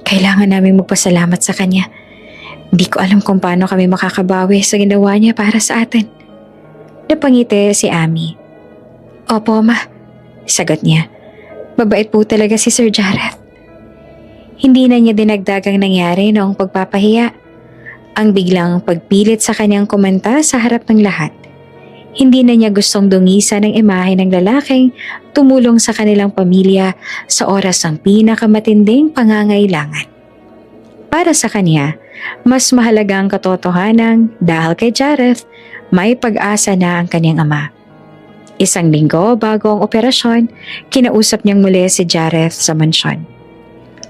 Kailangan namin magpasalamat sa kanya. Hindi ko alam kung paano kami makakabawi sa ginawa niya para sa atin. Napangiti si Ami. Opo, ma, sagot niya. Mabait po talaga si Sir Jareth. Hindi na niya dinagdagang nangyari noong pagpapahiya. Ang biglang pagpilit sa kanyang komenta sa harap ng lahat. Hindi na niya gustong dungisan ang imahe ng lalaking tumulong sa kanilang pamilya sa oras ng pinakamatinding pangangailangan. Para sa kanya, mas mahalaga ang katotohanan dahil kay Jareth, may pag-asa na ang kanyang ama. Isang linggo bago ang operasyon, kinausap niyang muli si Jareth sa mansyon.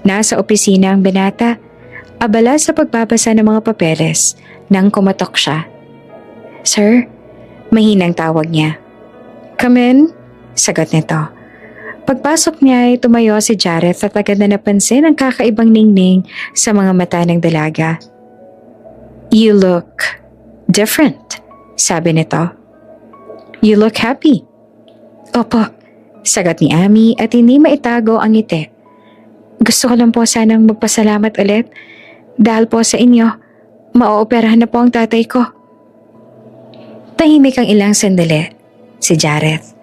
Nasa opisina ang binata, abala sa pagbabasa ng mga papeles nang kumatok siya. Sir, mahinang tawag niya. Come in, sagot nito. Pagpasok niya ay tumayo si Jareth at agad na napansin ang kakaibang ningning sa mga mata ng dalaga. You look different, sabi nito. You look happy. Opo, sagot ni Ami at hindi maitago ang ngiti. Gusto ko lang po sanang magpasalamat ulit dahil po sa inyo, maooperahan na po ang tatay ko. Tahimik ang ilang sandali, si Jareth.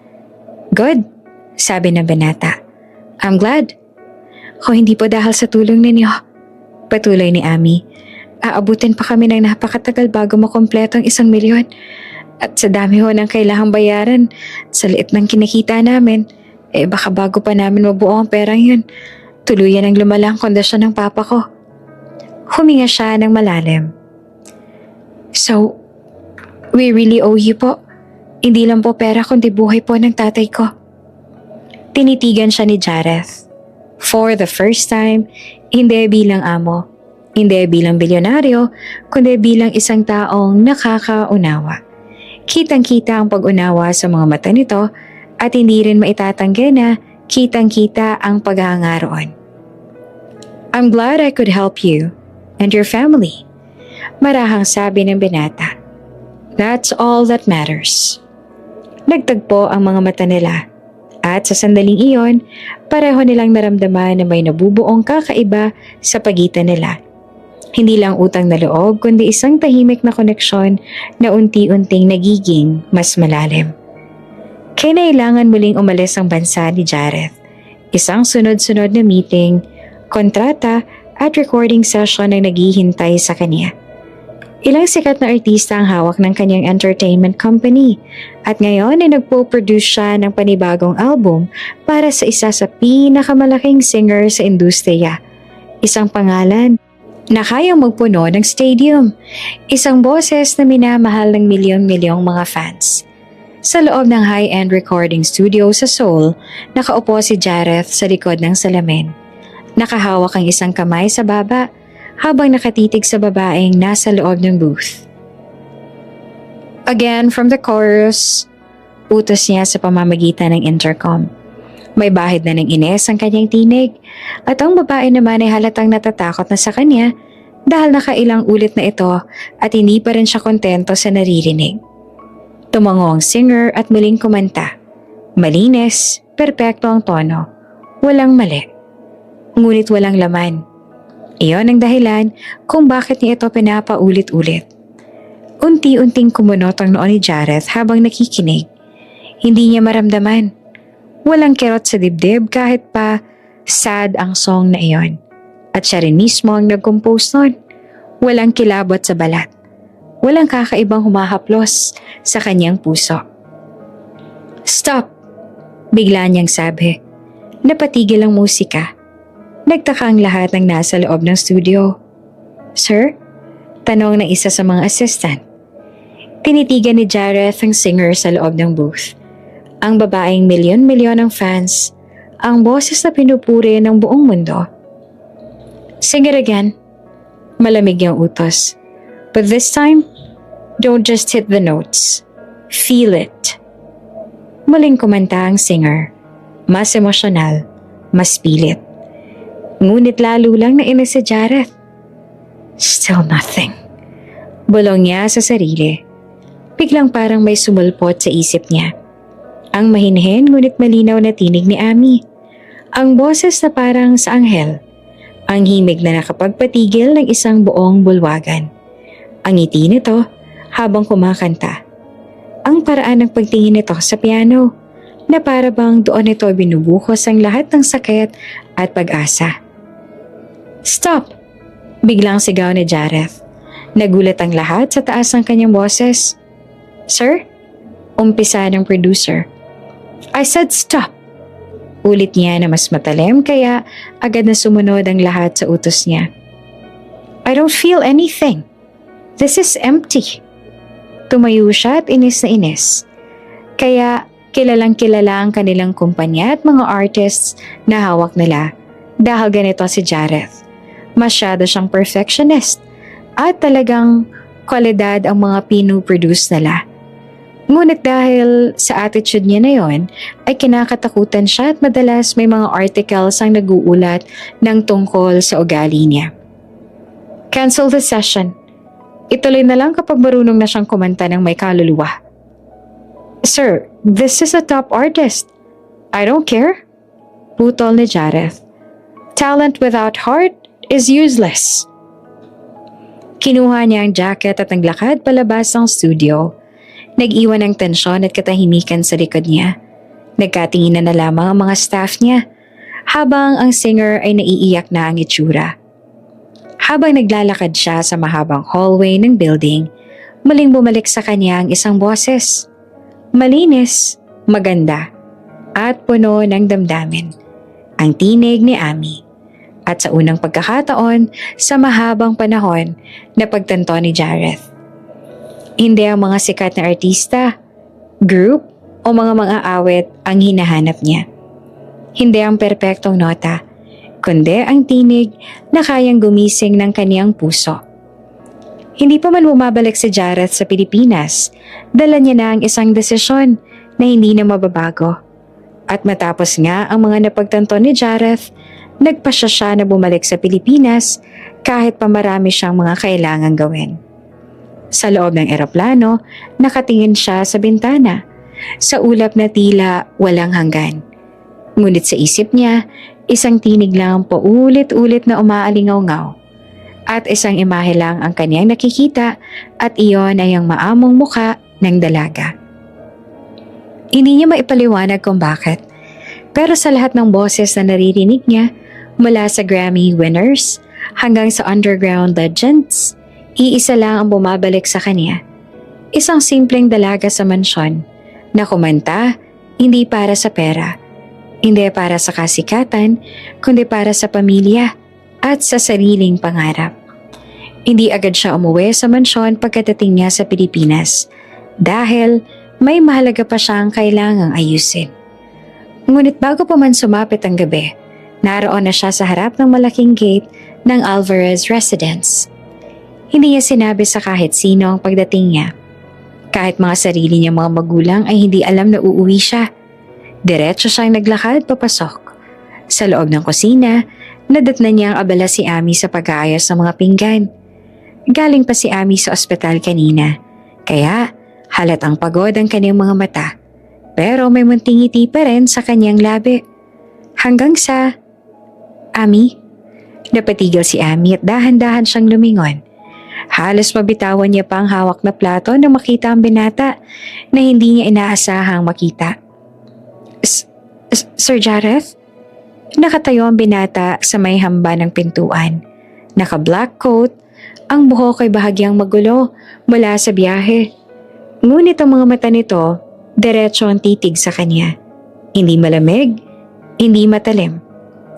Good, sabi ng binata. I'm glad. Kung hindi po dahil sa tulong ninyo, patuloy ni Ami, aabutin pa kami ng napakatagal bago makumpleto ang 1 milyon. At sa dami ho ng kailangang bayaran, sa liit ng kinikita namin, baka bago pa namin mabuo ang perang yun, tuluyan ang lumala ang kondisyon ng papa ko. Huminga siya ng malalim. So, we really owe you po. Hindi lang po pera kundi buhay po ng tatay ko. Tinitigan siya ni Jareth. For the first time, hindi bilang amo, hindi bilang bilyonaryo, kundi bilang isang taong nakakaunawa. Kitang-kita ang pag-unawa sa mga mata nito at hindi rin maitatanggi na kitang-kita ang paghangaroon. I'm glad I could help you and your family. Marahang sabi ng binata. That's all that matters. Nagtagpo ang mga mata nila at sa sandaling iyon, pareho nilang naramdaman na may nabubuong kakaiba sa pagitan nila. Hindi lang utang na loob kundi isang tahimik na koneksyon na unti-unting nagiging mas malalim. Kinailangan muling umalis ang bansa ni Jareth. Isang sunod-sunod na meeting, kontrata at recording session ang naghihintay sa kanya. Ilang sikat na artista ang hawak ng kanyang entertainment company at ngayon ay nagpo-produce siya ng panibagong album para sa isa sa pinakamalaking singer sa industriya. Isang pangalan na kayang magpuno ng stadium. Isang boses na minamahal ng milyong-milyong mga fans. Sa loob ng high-end recording studio sa Seoul, nakaupo si Jareth sa likod ng salamin. Nakahawak ang isang kamay sa baba habang nakatitig sa babaeng nasa loob ng booth. Again from the chorus, utos niya sa pamamagitan ng intercom. May bahid na ng ines ang kanyang tinig at ang babae naman ay halatang natatakot na sa kanya dahil nakailang ulit na ito at hindi pa rin siya kontento sa naririnig. Tumango ang singer at muling kumanta. Malinis, perpekto ang tono. Walang mali. Ngunit walang laman. Iyon ang dahilan kung bakit niya ito pinapaulit-ulit. Unti-unting kumunot ang noo ni Jareth habang nakikinig. Hindi niya maramdaman. Walang kirot sa dibdib kahit pa sad ang song na iyon. At siya rin mismo ang nag-compose nun. Walang kilabot sa balat. Walang kakaibang humahaplos sa kanyang puso. Stop! Bigla niyang sabi. Napatigil ang musika. Nagtaka ang lahat ng nasa loob ng studio. Sir? Tanong ng isa sa mga assistant. Tinitigan ni Jareth ang singer sa loob ng booth. Ang babaeng milyon-milyon ng fans, ang boses na pinupuri ng buong mundo. Sing it again. Malamig yung utos. But this time, don't just hit the notes. Feel it. Muling kumanta ang singer. Mas emosyonal, mas pilit. Ngunit lalo lang nainis si Jareth. Still nothing. Bulong niya sa sarili. Biglang parang may sumulpot sa isip niya. Ang mahinhin ngunit malinaw na tinig ni Ami. Ang boses na parang sa anghel. Ang himig na nakapagpatigil ng isang buong bulwagan. Ang ngiti nito habang kumakanta. Ang paraan ng pagtingin nito sa piano na para bang doon ito binubuhos ang lahat ng sakit at pag-asa. Stop! Biglang sigaw ni Jareth. Nagulat ang lahat sa taas ng kanyang boses. Sir? Umpisa ng producer. I said stop! Ulit niya na mas matalim kaya agad na sumunod ang lahat sa utos niya. I don't feel anything. This is empty. Tumayo siya at inis na inis. Kaya kilalang kilala ang kanilang kumpanya at mga artists na hawak nila dahil ganito si Jareth. Masyado siyang perfectionist at talagang kwalidad ang mga pinu-produce nila. Ngunit dahil sa attitude niya na yon, ay kinakatakutan siya at madalas may mga articles ang nag-uulat ng tungkol sa ugali niya. Cancel the session. Ituloy na lang kapag marunong na siyang kumanta ng may kaluluwa. Sir, this is a top artist. I don't care. Putol ni Jareth. Talent without heart is useless. Kinuha niya ang jacket at naglakad palabas ng studio. Nag-iwan ng tensyon at katahimikan sa likod niya. Nagkatinginan na lamang ang mga staff niya habang ang singer ay naiiyak na ang itsura. Habang naglalakad siya sa mahabang hallway ng building, muling bumalik sa kanya ang isang boses. Malinis, maganda, at puno ng damdamin. Ang tinig ni Ami. At sa unang pagkakataon, sa mahabang panahon na pagtanto ni Jareth. Hindi ang mga sikat na artista, group, o mga awit ang hinahanap niya. Hindi ang perpektong nota, kundi ang tinig na kayang gumising ng kaniyang puso. Hindi pa man bumabalik si Jareth sa Pilipinas, dala niya na ang isang desisyon na hindi na mababago. At matapos nga ang mga napagtanto ni Jareth, nagpasya siya na bumalik sa Pilipinas kahit pa marami siyang mga kailangang gawin. Sa loob ng eroplano, nakatingin siya sa bintana sa ulap na tila walang hanggan. Ngunit sa isip niya, isang tinig lang paulit-ulit na umaalingaw-ngaw. At isang imahe lang ang kanyang nakikita at iyon ay ang maamong muka ng dalaga. Hindi niya maipaliwanag kung bakit. Pero sa lahat ng boses na naririnig niya, mula sa Grammy winners hanggang sa underground legends, iisa lang ang bumabalik sa kanya. Isang simpleng dalaga sa mansyon na kumanta hindi para sa pera, hindi para sa kasikatan, kundi para sa pamilya at sa sariling pangarap. Hindi agad siya umuwi sa mansyon pagkadating niya sa Pilipinas dahil may mahalaga pa siyang kailangang ayusin. Ngunit bago pa man sumapit ang gabi, naroon na siya sa harap ng malaking gate ng Alvarez Residence. Hindi niya sinabi sa kahit sino ang pagdating niya. Kahit mga sarili niyang mga magulang ay hindi alam na uuwi siya. Diretso siyang naglakad papasok. Sa loob ng kusina, nadatnan niya ang abala si Ami sa pag-aayos ng mga pinggan. Galing pa si Ami sa ospital kanina, kaya halatang pagod ang kanyang mga mata. Pero may munting ngiti pa rin sa kanyang labi. Hanggang sa, Ami? Napatigil si Ami at dahan-dahan siyang lumingon. Halos mabitawan niya pa ang hawak na plato nang makita ang binata na hindi niya inaasahang makita. Sir Jareth? Nakatayo ang binata sa may hamba ng pintuan. Naka-black coat, ang buhok ay bahagyang magulo mula sa biyahe. Ngunit ang mga mata nito, diretso ang titig sa kanya. Hindi malamig, hindi matalim,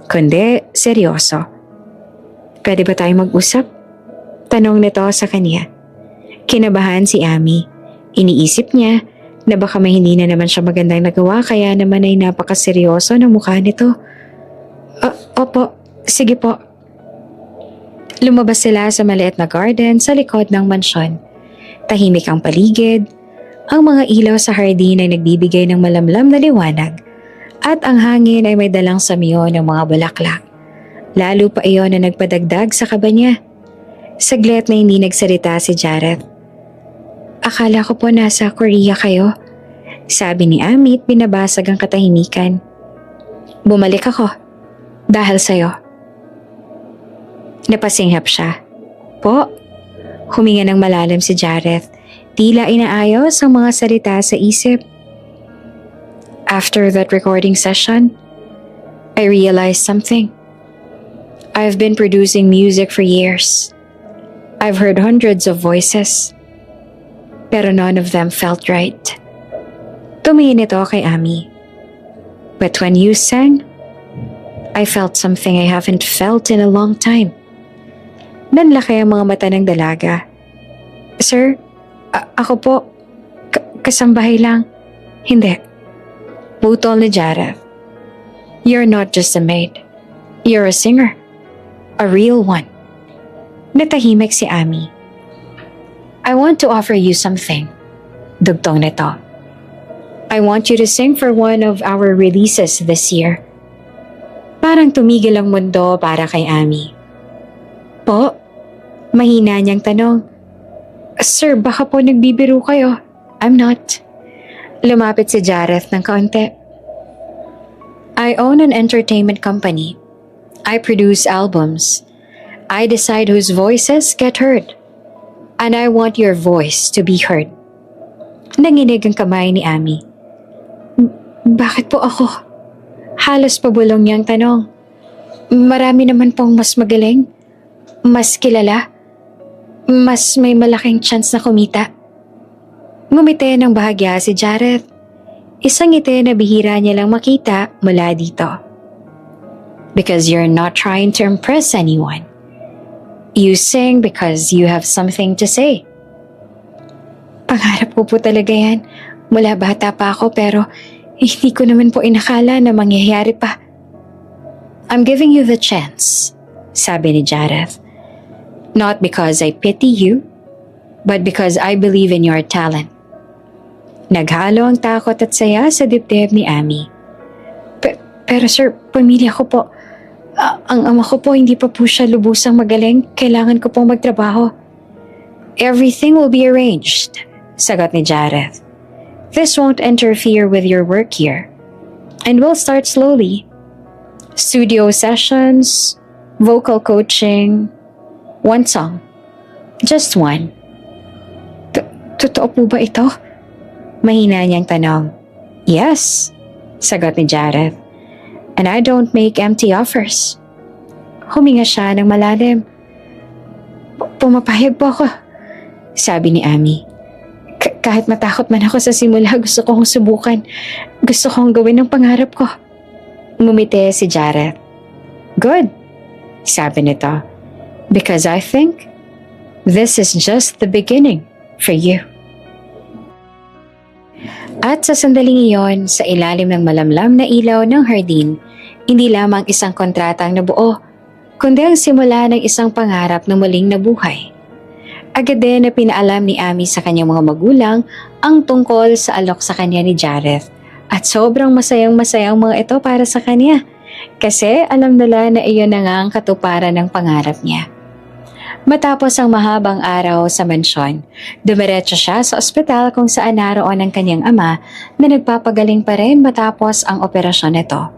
kundi seryoso. Pwede ba tayong mag-usap? Tanong nito sa kanya. Kinabahan si Ami. Iniisip niya na baka may hindi na naman siya magandang nagawa kaya naman ay napakaseryoso ng mukha nito. Opo, sige po. Lumabas sila sa maliit na garden sa likod ng mansyon. Tahimik ang paligid. Ang mga ilaw sa hardin ay nagbibigay ng malamlam na liwanag at ang hangin ay may dalang samyo ng mga bulaklak. Lalo pa iyon na nagpadagdag sa kaba niya. Saglit na hindi nagsalita si Jareth. Akala ko po nasa Korea kayo, sabi ni Amit binabasag ang katahimikan. Bumalik ako dahil sa'yo. Napasinghap siya. Po? Huminga ng malalim si Jareth. Tila inaayos ang mga salita sa isip. After that recording session, I realized something. I've been producing music for years. I've heard hundreds of voices. Pero none of them felt right. Tumingin ito kay Ami. But when you sang, I felt something I haven't felt in a long time. Nanlaki ang mga mata ng dalaga. Sir, ako po, kasambahay lang. Hindi. Putol ni Jareth. You're not just a maid. You're a singer. A real one. Natahimik si Ami. I want to offer you something. Dugtong nito. I want you to sing for one of our releases this year. Parang tumigil ang mundo para kay Ami. Po? Mahina niyang tanong. Sir, baka po nagbibiro kayo. I'm not. Lumapit si Jareth ng kaunti. I own an entertainment company. I produce albums. I decide whose voices get heard. And I want your voice to be heard. Nanginig ang kamay ni Ami. Bakit po ako? Halos pabulong niyang tanong. Marami naman pong mas magaling, mas kilala, mas may malaking chance na kumita. Ngumiti ng bahagya si Jareth. Isang ngiti na bihira niya lang makita mula dito. Because you're not trying to impress anyone. You sing because you have something to say. Pangarap ko po talaga yan. Mula bata pa ako pero hindi ko naman po inakala na mangyayari pa. I'm giving you the chance, sabi ni Jareth. Not because I pity you, but because I believe in your talent. Naghalo ang takot at saya sa dibdib ni Ami. Pero sir, pamilya ko po. Ang ama ko po hindi pa po siya lubusang magaling. Kailangan ko pong magtrabaho. Everything will be arranged, sagot ni Jareth. This won't interfere with your work here. And we'll start slowly. Studio sessions, vocal coaching, one song. Just one. Totoo po ba ito? Mahina niyang tanong. Yes, sagot ni Jareth. And I don't make empty offers. Huminga siya ng malalim. Pumapayag po ako, sabi ni Ami. Kahit matakot man ako sa simula, gusto kong subukan. Gusto kong gawin ang pangarap ko. Ngumiti si Jareth. Good, sabi nito. Because I think this is just the beginning for you. At sa sandaling iyon, sa ilalim ng malamlam na ilaw ng hardin, hindi lamang isang kontratang nabuo, kundi ang simula ng isang pangarap na muling nabuhay. Agad din na pinaalam ni Ami sa kanyang mga magulang ang tungkol sa alok sa kanya ni Jareth at sobrang masayang-masayang mga ito para sa kanya kasi alam nila na iyon na nga ang katuparan ng pangarap niya. Matapos ang mahabang araw sa mansyon, dumiretso siya sa ospital kung saan naroon ang kanyang ama na nagpapagaling pa rin matapos ang operasyon nito.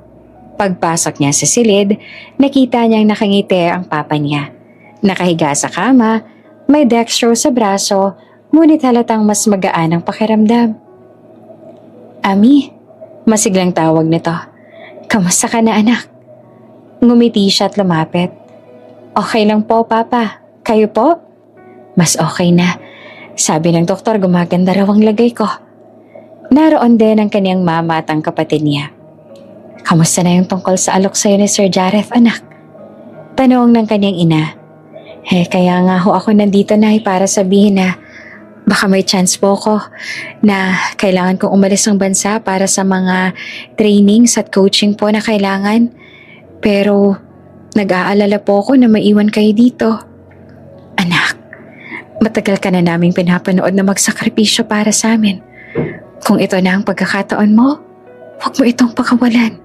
Pagpasok niya sa silid, nakita niyang nakangiti ang papa niya. Nakahiga sa kama, may dextro sa braso, ngunit halatang mas magaan ang pakiramdam. Ami, masiglang tawag nito. Kamusta ka na anak? Ngumiti siya at lumapit. Okay lang po papa, kayo po? Mas okay na. Sabi ng doktor gumaganda raw ang lagay ko. Naroon din ang kanyang mama at ang kapatid niya. Kamusta na yung tungkol sa alok sa'yo ni Sir Jareth, anak? Tanong ng kanyang ina. Kaya nga ho ako nandito na para sabihin na baka may chance po ko na kailangan kong umalis ng bansa para sa mga trainings at coaching po na kailangan. Pero nag-aalala po ako na maiwan kayo dito. Anak, matagal ka na naming pinapanood na magsakripisyo para sa amin. Kung ito na ang pagkakataon mo, huwag mo itong pakawalan.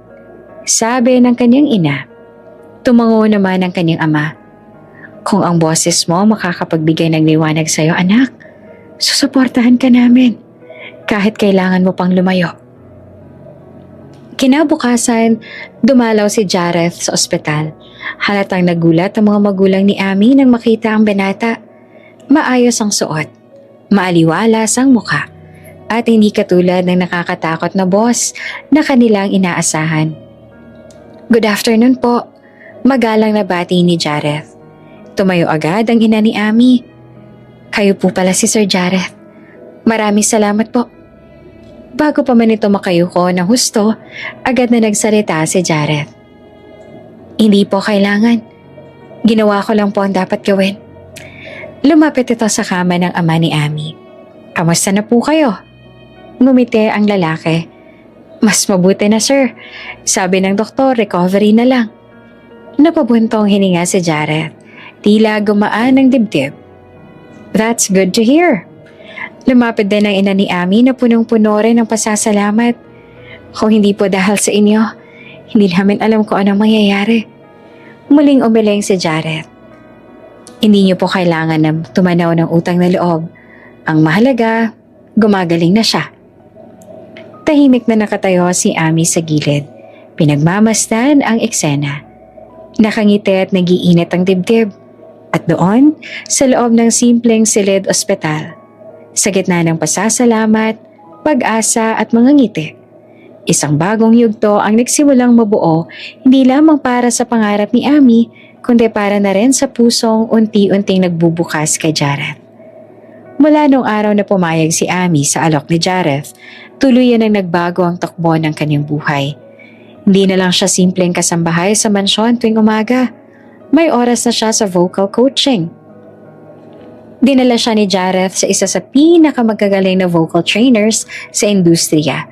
Sabi ng kanyang ina. Tumango naman ang kanyang ama. Kung ang boses mo makakapagbigay ng liwanag sa'yo, anak, susuportahan ka namin kahit kailangan mo pang lumayo. Kinabukasan, dumalaw si Jareth sa ospital. Halatang nagulat ang mga magulang ni Ami nang makita ang binata. Maayos ang suot, maaliwalas ang muka, at hindi katulad ng nakakatakot na boss na kanilang inaasahan. Good afternoon po, magalang na bati ni Jareth. Tumayo agad ang ina ni Ami. Kayo po pala si Sir Jareth. Maraming salamat po. Bago pa man ito makayuko ng husto, agad na nagsalita si Jareth. Hindi po kailangan. Ginawa ko lang po ang dapat gawin. Lumapit ito sa kama ng ama ni Ami. Kamusta na po kayo? Ngumiti ang lalaki. Mas mabuti na sir. Sabi ng doktor, recovery na lang. Napabuntong hininga si Jareth. Tila gumaan ang dibdib. That's good to hear. Lumapit din ang ina ni Ami na punong-puno rin ng pasasalamat. Kung hindi po dahil sa inyo, hindi namin alam kung anong mangyayari. Muling umiling si Jareth. Hindi niyo po kailangan na tumanaw ng utang na loob. Ang mahalaga, gumagaling na siya. Tahimik na nakatayo si Ami sa gilid. Pinagmamasdan ang eksena. Nakangiti at nagiinit ang dibdib. At doon, sa loob ng simpleng silid ospital, sa gitna ng pasasalamat, pag-asa at mga ngiti, isang bagong yugto ang nagsimulang mabuo hindi lamang para sa pangarap ni Ami, kundi para na rin sa pusong unti-unting nagbubukas kay Jareth. Mula nung araw na pumayag si Ami sa alok ni Jareth, tuluyan ang nagbago ang takbo ng kanyang buhay. Hindi na lang siya simpleng kasambahay sa mansyon tuwing umaga. May oras na siya sa vocal coaching. Dinala siya ni Jareth sa isa sa pinakamagagaling na vocal trainers sa industriya.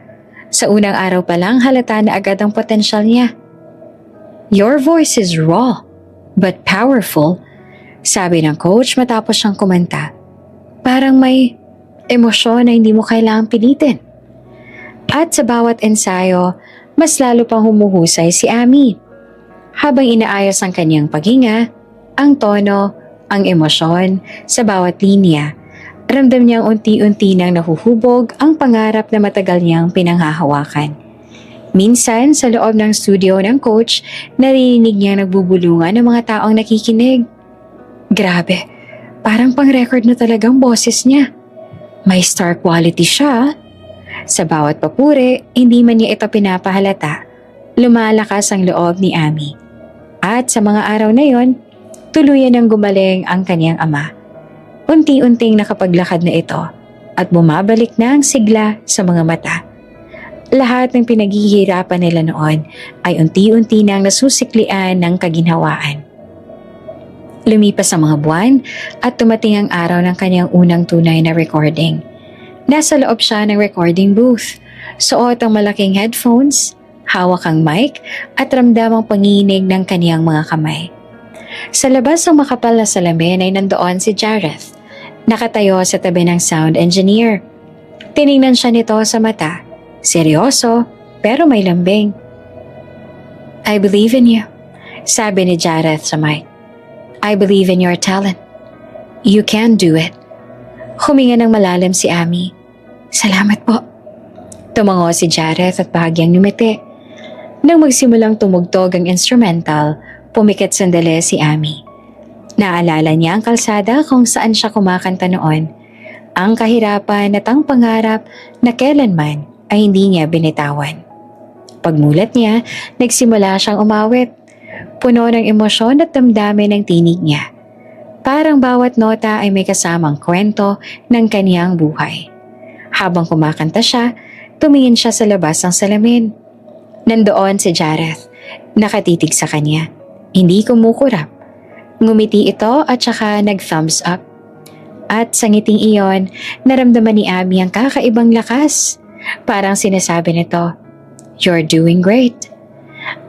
Sa unang araw pa lang halata na agad ang potensyal niya. Your voice is raw, but powerful, sabi ng coach matapos siyang kumanta. Parang may emosyon na hindi mo kailangang pilitin. At sa bawat ensayo, mas lalo pang humuhusay si Ami. Habang inaayos ang kanyang paghinga, ang tono, ang emosyon sa bawat linya, Ramdam niyang unti-unti nang nahuhubog ang pangarap na matagal niyang pinanghahawakan. Minsan, sa loob ng studio ng coach, narinig niya nagbubulungan ng mga taong nakikinig. Grabe, parang pang-record na talagang boses niya. May star quality siya. Sa bawat papuri, hindi man niya ito pinapahalata. Lumalakas ang loob ni Ami. At sa mga araw na yon, tuluyan ng gumaling ang kaniyang ama. Unti-unting nakapaglakad na ito at bumabalik na ang sigla sa mga mata. Lahat ng pinaghihirapan nila noon ay unti-unti nang nasusiklian ng kaginhawaan. Lumipas ang mga buwan at tumating ang araw ng kanyang unang tunay na recording. Nasa loob siya ng recording booth. Suot ang malaking headphones, hawak ang mic at ramdamang panginig ng kaniyang mga kamay. Sa labas ng makapal na salamin ay nandoon si Jareth. Nakatayo sa tabi ng sound engineer. Tiningnan siya nito sa mata. Seryoso, pero may lambing. I believe in you, sabi ni Jareth sa mic. I believe in your talent. You can do it. Huminga ng malalim si Ami. Salamat po. Tumango si Jareth at bahagyang numiti. Nang magsimulang tumugtog ang instrumental, pumikit sandali si Ami. Naalala niya ang kalsada kung saan siya kumakanta noon. Ang kahirapan at ang pangarap na kailanman ay hindi niya binitawan. Pagmulat niya, nagsimula siyang umawit. Puno ng emosyon at damdamin ng tinig niya. Parang bawat nota ay may kasamang kwento ng kaniyang buhay. Habang kumakanta siya, tumingin siya sa labas ng salamin. Nandoon si Jareth, nakatitig sa kanya. Hindi kumukurap. Ngumiti ito at saka nag-thumbs up. At sa ngiting iyon, naramdaman ni Abby ang kakaibang lakas. Parang sinasabi nito, "You're doing great."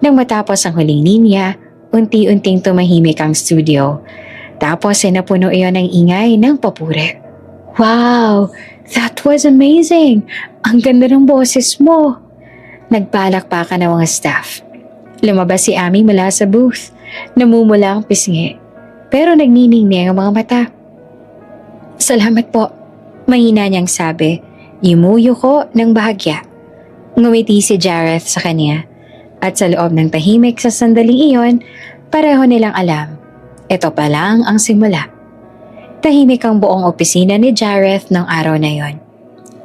Nang matapos ang huling linya, unti-unting tumahimik ang studio. Tapos ay napuno iyon ng ingay ng papuri. Wow! That was amazing! Ang ganda ng boses mo! Nagpalakpakan ng mga staff. Lumabas si Ami mula sa booth. Namumula ang pisngi. Pero nagniningning ang mga mata. Salamat po. Mahina niyang sabi. Imuyo ko ng bahagya. Ngumiti si Jareth sa kanya. At sa loob ng tahimik sa sandaling iyon, pareho nilang alam. Ito pa lang ang simula. Tahimik ang buong opisina ni Jareth ng araw na yon.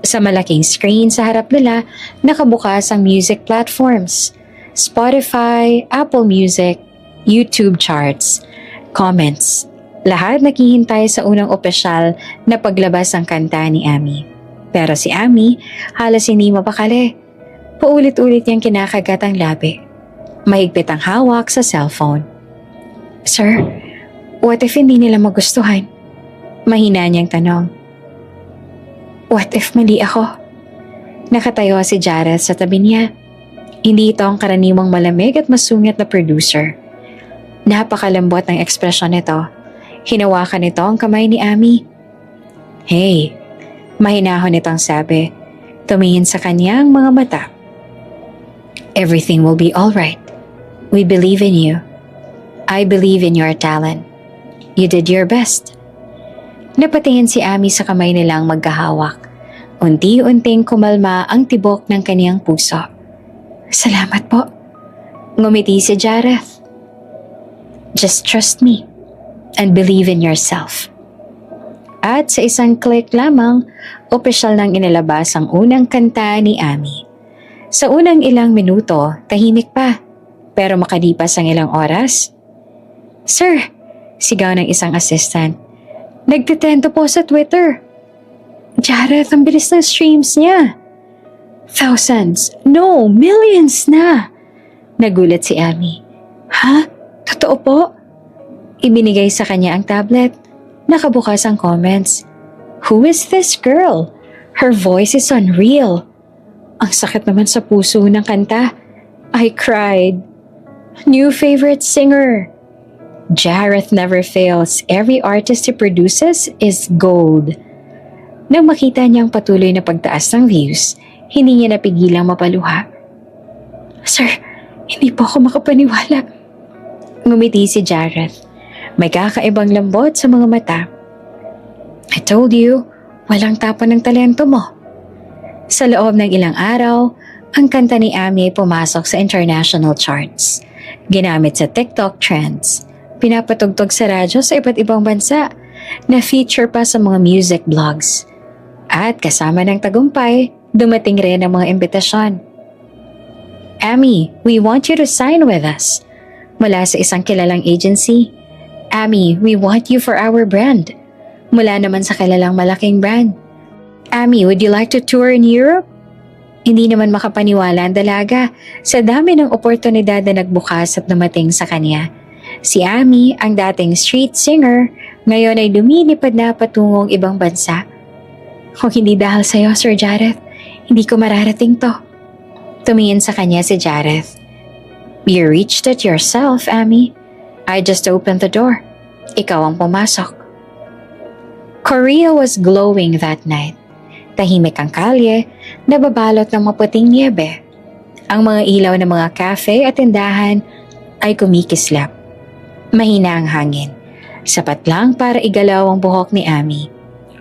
Sa malaking screen sa harap nila, nakabukas ang music platforms. Spotify, Apple Music, YouTube charts, comments. Lahat naghihintay sa unang opisyal na paglabas ng kanta ni Ami. Pero si Ami, halos hindi mapakali. Paulit-ulit niyang kinakagat ang labi. Mahigpit ang hawak sa cellphone. Sir, what if hindi nila magustuhan? Mahina niyang tanong. What if mali ako? Nakatayo si Jareth sa tabi niya. Hindi ito ang karaniwang malamig at masungit na producer. Napakalambot ng ekspresyon nito. Hinawakan nito ang kamay ni Ami. Hey, mahinahon itong sabi. Tumingin sa kanyang mga mata. Everything will be alright. We believe in you. I believe in your talent. You did your best. Napatingin si Ami sa kamay nilang magkahawak. Unti-unting kumalma ang tibok ng kaniyang puso. Salamat po. Ngumiti si Jareth. Just trust me and believe in yourself. At sa isang click lamang, opisyal nang inilabas ang unang kanta ni Ami. Sa unang ilang minuto, tahimik pa. Pero makalipas ang ilang oras, Sir, sigaw ng isang assistant. Nagtitendo po sa Twitter. Jareth, ang bilis ng streams niya. Thousands, no, millions na. Nagulat si Ami. Ha? Totoo po? Ibinigay sa kanya ang tablet. Nakabukas ang comments. Who is this girl? Her voice is unreal. Ang sakit naman sa puso ng kanta. I cried. New favorite singer. Jareth never fails. Every artist he produces is gold. Nang makita niyang patuloy na pagtaas ng views, hindi niya napigilang mapaluha. Sir, hindi po ako makapaniwala. Ngumiti si Jareth. May kakaibang lambot sa mga mata. I told you, Walang tapon ng talento mo. Sa loob ng ilang araw, ang kanta ni Ami ay pumasok sa international charts. Ginamit sa TikTok trends. Pinapatugtog sa radyo sa iba't ibang bansa. Na-feature pa sa mga music blogs. At kasama ng tagumpay, dumating rin ang mga imbitasyon. Ami, we want you to sign with us. Mula sa isang kilalang agency. Ami, we want you for our brand. Mula naman sa kilalang malaking brand. Ami, would you like to tour in Europe? Hindi naman makapaniwala ang dalaga sa dami ng oportunidad na nagbukas at dumating sa kanya. Si Ami, ang dating street singer, ngayon ay lumilipad na patungong ibang bansa. Kung hindi dahil sa'yo, Sir Jareth, hindi ko mararating to. Tumingin sa kanya si Jareth. You reached it yourself, Ami. I just opened the door. Ikaw ang pumasok. Korea was glowing that night. Tahimik ang kalye, nababalot ng maputing niebe. Ang mga ilaw ng mga cafe at tindahan ay kumikislap. Mahina ang hangin. Sapat lang para igalaw ang buhok ni Ami.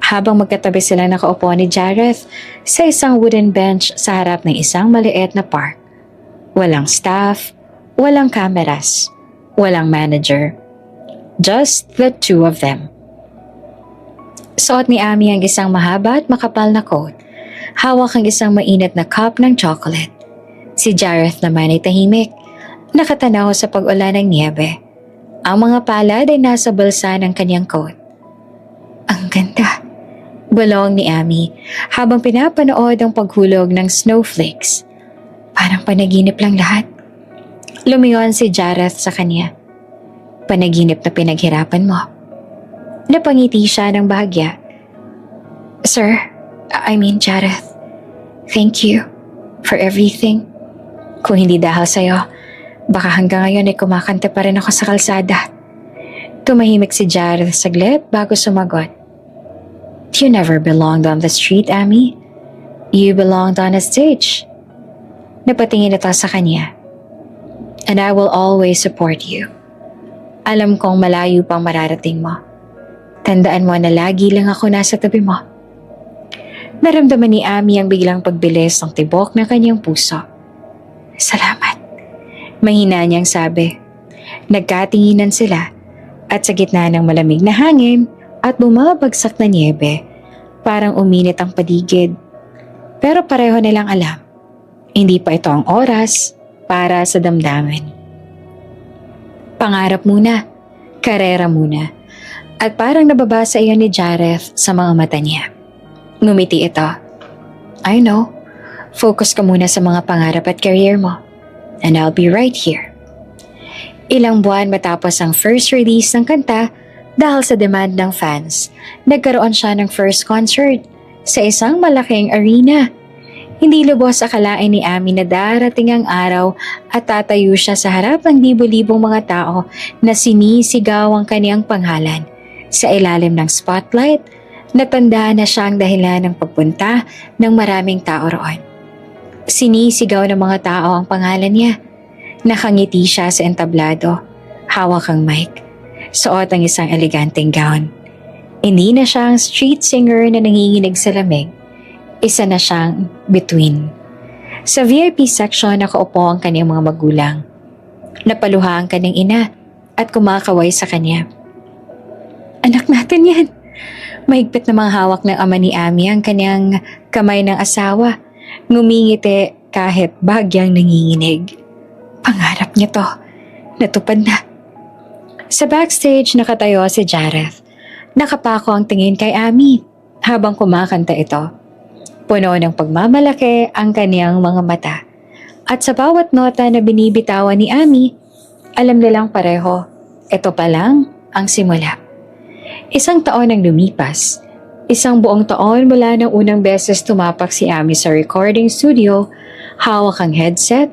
Habang magkatabi sila nakaupo ni Jareth sa isang wooden bench sa harap ng isang maliit na park. Walang staff, walang cameras, walang manager. Just the two of them. Suot ni Ami ang isang mahaba at makapal na coat. Hawak ang isang mainit na cup ng chocolate. Si Jareth naman ay tahimik. Nakatanaw sa pag-ulan ng niebe. Ang mga palad ay nasa bulsa ng kanyang coat. Ang ganda. Bulong ni Ami habang pinapanood ang paghulog ng snowflakes. Parang panaginip lang lahat. Lumingon si Jareth sa kanya. Panaginip na pinaghirapan mo. Napangiti siya ng bahagya. Sir, I mean Jareth, thank you for everything. Kung hindi dahil sa'yo, baka hanggang ngayon ay kumakanta pa rin ako sa kalsada. Tumahimik si Jareth saglit bago sumagot. You never belonged on the street, Ami. You belonged on a stage. Napatingin ito sa kanya. And I will always support you. Alam kong malayo pang mararating mo. Tandaan mo na lagi lang ako nasa tabi mo. Naramdaman ni Ami ang biglang pagbilis ng tibok ng kanyang puso. Salamat. Mahina niyang sabi. Nagkatinginan sila at sa gitna ng malamig na hangin at bumabagsak na niebe, parang uminit ang paligid. Pero pareho nilang alam, hindi pa ito ang oras para sa damdamin. Pangarap muna, karera muna. At parang nababasa iyon ni Jareth sa mga mata niya. Ngumiti ito. I know. Focus ka muna sa mga pangarap at career mo. And I'll be right here. Ilang buwan matapos ang first release ng kanta dahil sa demand ng fans, nagkaroon siya ng first concert sa isang malaking arena. Hindi lubos akalain ni Ami na darating ang araw at tatayo siya sa harap ng libo-libong mga tao na sinisigaw ang kaniyang pangalan. Sa ilalim ng spotlight, natandaan na siya ang dahilan ng pagpunta ng maraming tao roon. Sinisigaw ng mga tao ang pangalan niya. Nakangiti siya sa entablado. Hawak ang mic. Suot ang isang eleganteng gown. Hindi na siya ang street singer na nanginginig sa lamig. Isa na siyang between. Sa VIP section nakaupo ang kanyang mga magulang. Napaluha ang kanyang ina at kumakaway sa kanya. Anak natin yan. Mahigpit na mga hawak ng ama ni Ami ang kanyang kamay ng asawa. Ngumingiti kahit bahagyang nanginginig. Pangarap niya to. Natupad na. Sa backstage nakatayo si Jareth. Nakapako ang tingin kay Ami habang kumakanta ito. Puno ng pagmamalaki ang kaniyang mga mata. At sa bawat nota na binibitawan ni Ami, alam nilang pareho, ito pa lang ang simula. Isang taon ang lumipas. Isang buong taon mula nang unang beses tumapak si Ami sa recording studio, hawak ang headset,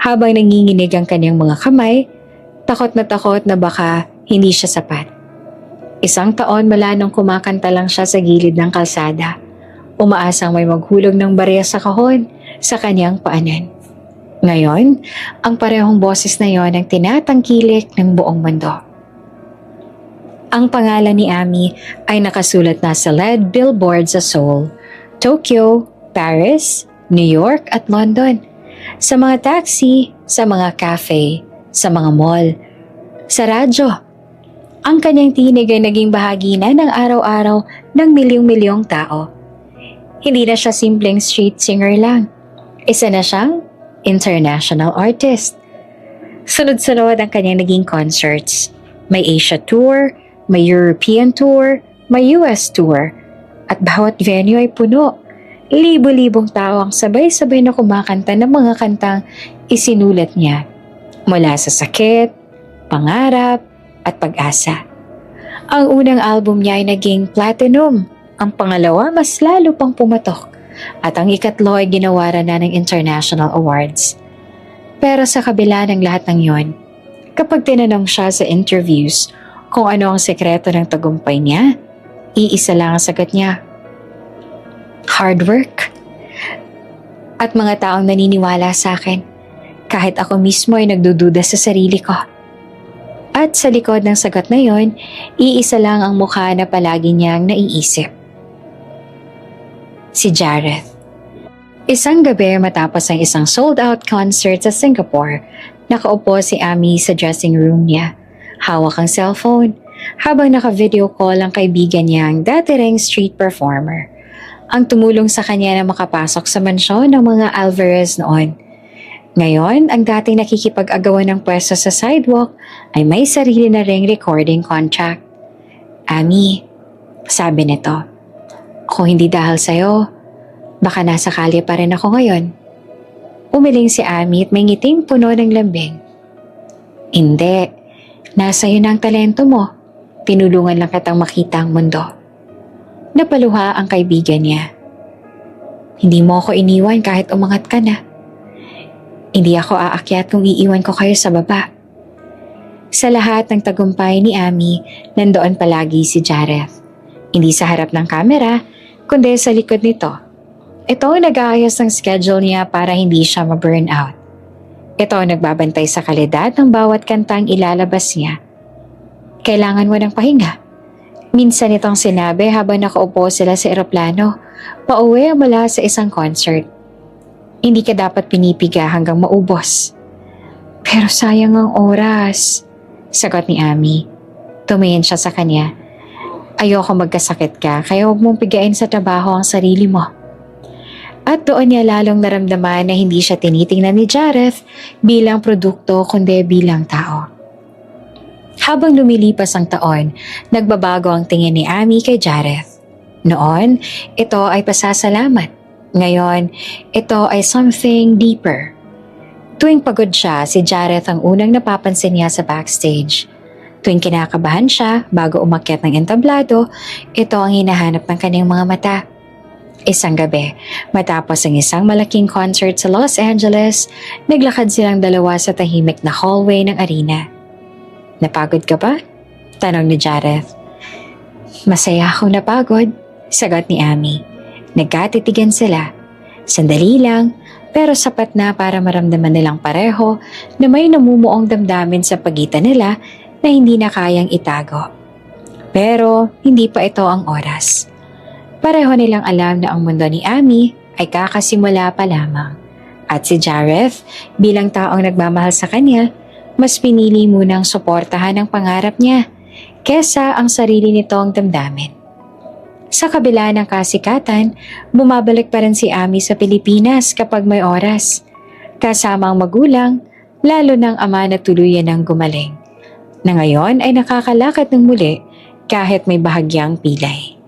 habang nanginginig ang kanyang mga kamay, takot na baka hindi siya sapat. Isang taon mula nung kumakanta lang siya sa gilid ng kalsada, umaasang may maghulog ng barya sa kahon sa kanyang paanan. Ngayon, ang parehong boses na yon ang tinatangkilik ng buong mundo. Ang pangalan ni Ami ay nakasulat na sa LED billboard sa Seoul, Tokyo, Paris, New York at London. Sa mga taxi, sa mga cafe, sa mga mall, sa radyo. Ang kanyang tinig ay naging bahagi na ng araw-araw ng milyong-milyong tao. Hindi na siya simpleng street singer lang. Isa na siyang international artist. Sunod-sunod ang kanyang naging concerts. May Asia tour, may European tour, may US tour. At bawat venue ay puno. Libo-libong tao ang sabay-sabay na kumakanta ng mga kantang isinulat niya. Mula sa sakit, pangarap, at pag-asa. Ang unang album niya ay naging platinum. Ang pangalawa mas lalo pang pumatok. At ang ikatlo ay ginawaran na ng international awards. Pero sa kabila ng lahat ng yon, kapag tinanong siya sa interviews kung ano ang sekreto ng tagumpay niya, iisa lang ang sagot niya. Hard work. At mga taong naniniwala sa akin, kahit ako mismo ay nagdududa sa sarili ko. At sa likod ng sagot na yon, iisa lang ang mukha na palagi niyang naiisip. Si Jareth. Isang gabi matapos ang isang sold-out concert sa Singapore, nakaupo si Ami sa dressing room niya. Hawak ang cellphone habang naka-video call ang kaibigan niyang dati ring street performer. Ang tumulong sa kanya na makapasok sa mansyon ng mga Alvarez noon. Ngayon, ang dating nakikipag-agawan ng pwesto sa sidewalk ay may sarili na ring recording contract. Ami, sabi nito, kung hindi dahil sa'yo, baka nasa kalye pa rin ako ngayon. Umiling si Ami at may ngiting puno ng lambing. Hindi. Nasa iyo na ang talento mo. Tinulungan lang kitang makita ang mundo. Napaluha ang kaibigan niya. Hindi mo ako iniwan kahit umangat ka na. Hindi ako aakyat kung iiwan ko kayo sa baba. Sa lahat ng tagumpay ni Ami, nandoon palagi si Jareth. Hindi sa harap ng kamera, kundi sa likod nito. Ito ang nag-aayos ng schedule niya para hindi siya ma-burn out. Ito ang nagbabantay sa kalidad ng bawat kantang ilalabas niya. Kailangan mo ng pahinga. Minsan itong sinabi habang nakaupo sila sa eroplano, pauwi mula sa isang concert. Hindi ka dapat pinipiga hanggang maubos. Pero sayang ang oras, sagot ni Ami. Tumingin siya sa kanya. Ayoko magkasakit ka, kaya huwag mong pigain sa trabaho ang sarili mo. At doon niya lalong naramdaman na hindi siya tinitingnan ni Jareth bilang produkto kundi bilang tao. Habang lumilipas ang taon, nagbabago ang tingin ni Ami kay Jareth. Noon, ito ay pasasalamat. Ngayon, ito ay something deeper. Tuwing pagod siya, si Jareth ang unang napapansin niya sa backstage. Tuwing kinakabahan siya bago umakyat ng entablado, ito ang hinahanap ng kanyang mga mata. Isang gabi, matapos ang isang malaking concert sa Los Angeles, naglakad silang dalawa sa tahimik na hallway ng arena. Napagod ka ba? Tanong ni Jareth. Masaya akong napagod, sagot ni Ami. Nagkatitigan sila. Sandali lang, pero sapat na para maramdaman nilang pareho na may namumuong damdamin sa pagitan nila na hindi na kayang itago. Pero hindi pa ito ang oras. Pareho nilang alam na ang mundo ni Ami ay kakasimula pa lamang. At si Jareth, bilang taong nagmamahal sa kanya, mas pinili munang suportahan ang pangarap niya kesa ang sarili nitong damdamin. Sa kabila ng kasikatan, bumabalik pa rin si Ami sa Pilipinas kapag may oras. Kasama ang magulang, lalo ng ama na tuluyan ng gumaling. Na ngayon ay nakakalakad ng muli kahit may bahagyang pilay.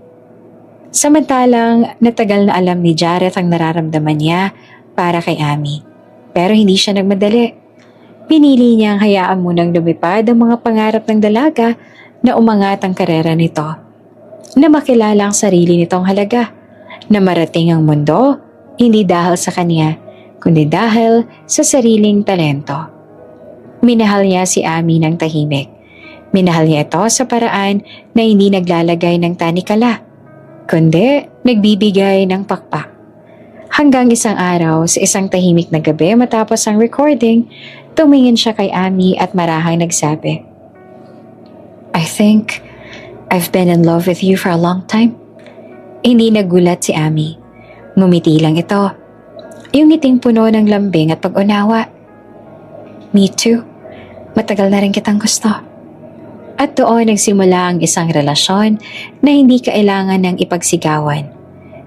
Samantalang natagal na alam ni Jareth ang nararamdaman niya para kay Ami. Pero hindi siya nagmadali. Pinili niyang hayaan munang lumipad ang mga pangarap ng dalaga na umangat ang karera nito. Na makilala ang sarili nitong halaga. Na marating ang mundo, hindi dahil sa kanya, kundi dahil sa sariling talento. Minahal niya si Ami ng tahimik. Minahal niya ito sa paraan na hindi naglalagay ng tanikala, kundi nagbibigay ng pakpak. Hanggang isang araw, sa isang tahimik na gabi matapos ang recording, tumingin siya kay Ami at marahang nagsabi, I think I've been in love with you for a long time. Hindi nagulat si Amy. Ngumiti lang ito. Yung ngiting puno ng lambing at pag-unawa. Me too. Matagal na rin kitang gusto. At doon nagsimula ang isang relasyon na hindi kailangan ng ipagsigawan.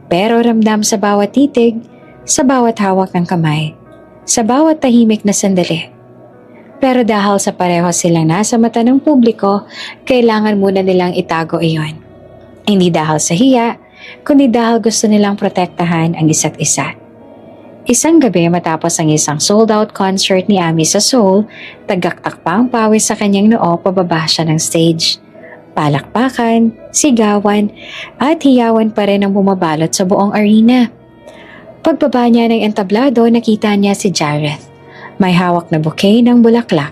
Pero ramdam sa bawat titig, sa bawat hawak ng kamay, sa bawat tahimik na sandali. Pero dahil sa pareho silang nasa mata ng publiko, kailangan muna nilang itago iyon. Hindi dahil sa hiya, kundi dahil gusto nilang protektahan ang isa't isa. Isang gabi matapos ang isang sold-out concert ni Amy sa Seoul, tagaktak pa ang pawis sa kanyang noo pababa siya ng stage. Palakpakan, sigawan, at hiyawan pa rin ang bumabalot sa buong arena. Pagbaba niya ng entablado, nakita niya si Jareth. May hawak na bouquet ng bulaklak.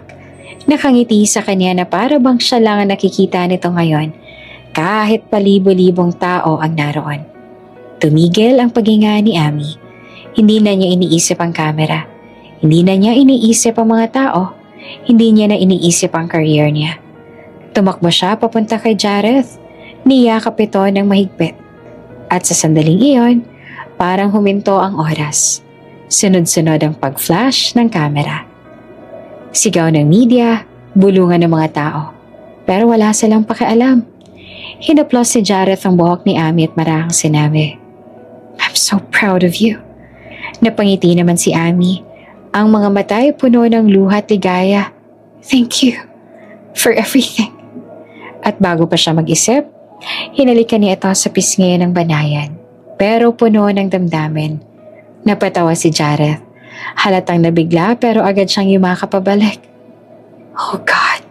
Nakangiti sa kanya na para bang siya lang ang nakikita nito ngayon, kahit palibo-libong tao ang naroon. Tumigil ang paghinga ni Amy. Hindi na niya iniisip ang kamera. Hindi na niya iniisip ang mga tao. Hindi niya na iniisip ang career niya. Tumakbo siya papunta kay Jareth. Niyakap ito ng mahigpit. At sa sandaling iyon, parang huminto ang oras. Sunod-sunod ang pag-flash ng kamera. Sigaw ng media, bulungan ng mga tao. Pero wala silang pakialam. Hinaplos si Jareth ang buhok ni Amy at marahang sinabi, "I'm so proud of you." Napangiti naman si Amy. Ang mga mata ay puno ng luha at ligaya. "Thank you for everything." At bago pa siya mag-isip, hinalikan niya ito sa pisngi ng banayan. Pero puno ng damdamin. Napatawa si Jareth. Halatang nabigla pero agad siyang yumakap pabalik. "Oh God,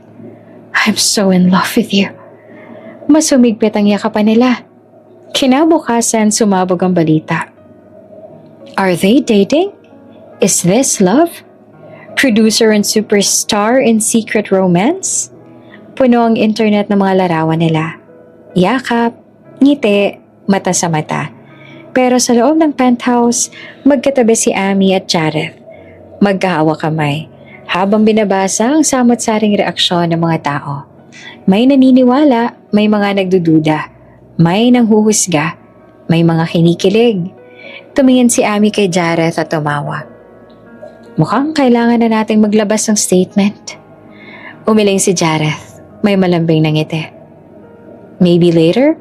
I'm so in love with you." Mas humigpit ang yakapan nila. Kinabukasan sumabog ang balita. Are they dating? Is this love? Producer and superstar in secret romance? Puno ang internet ng mga larawan nila. Yakap, ngiti, mata sa mata. Pero sa loob ng penthouse, magkatabi si Amy at Jareth. Magkahawa kamay, habang binabasa ang samot-saring reaksyon ng mga tao. May naniniwala, may mga nagdududa, may nanghuhusga, may mga kinikilig. Tumingin si Amy kay Jareth at tumawa. Mukhang kailangan na nating maglabas ng statement. Umiling si Jareth, may malambing na ngiti. Maybe later?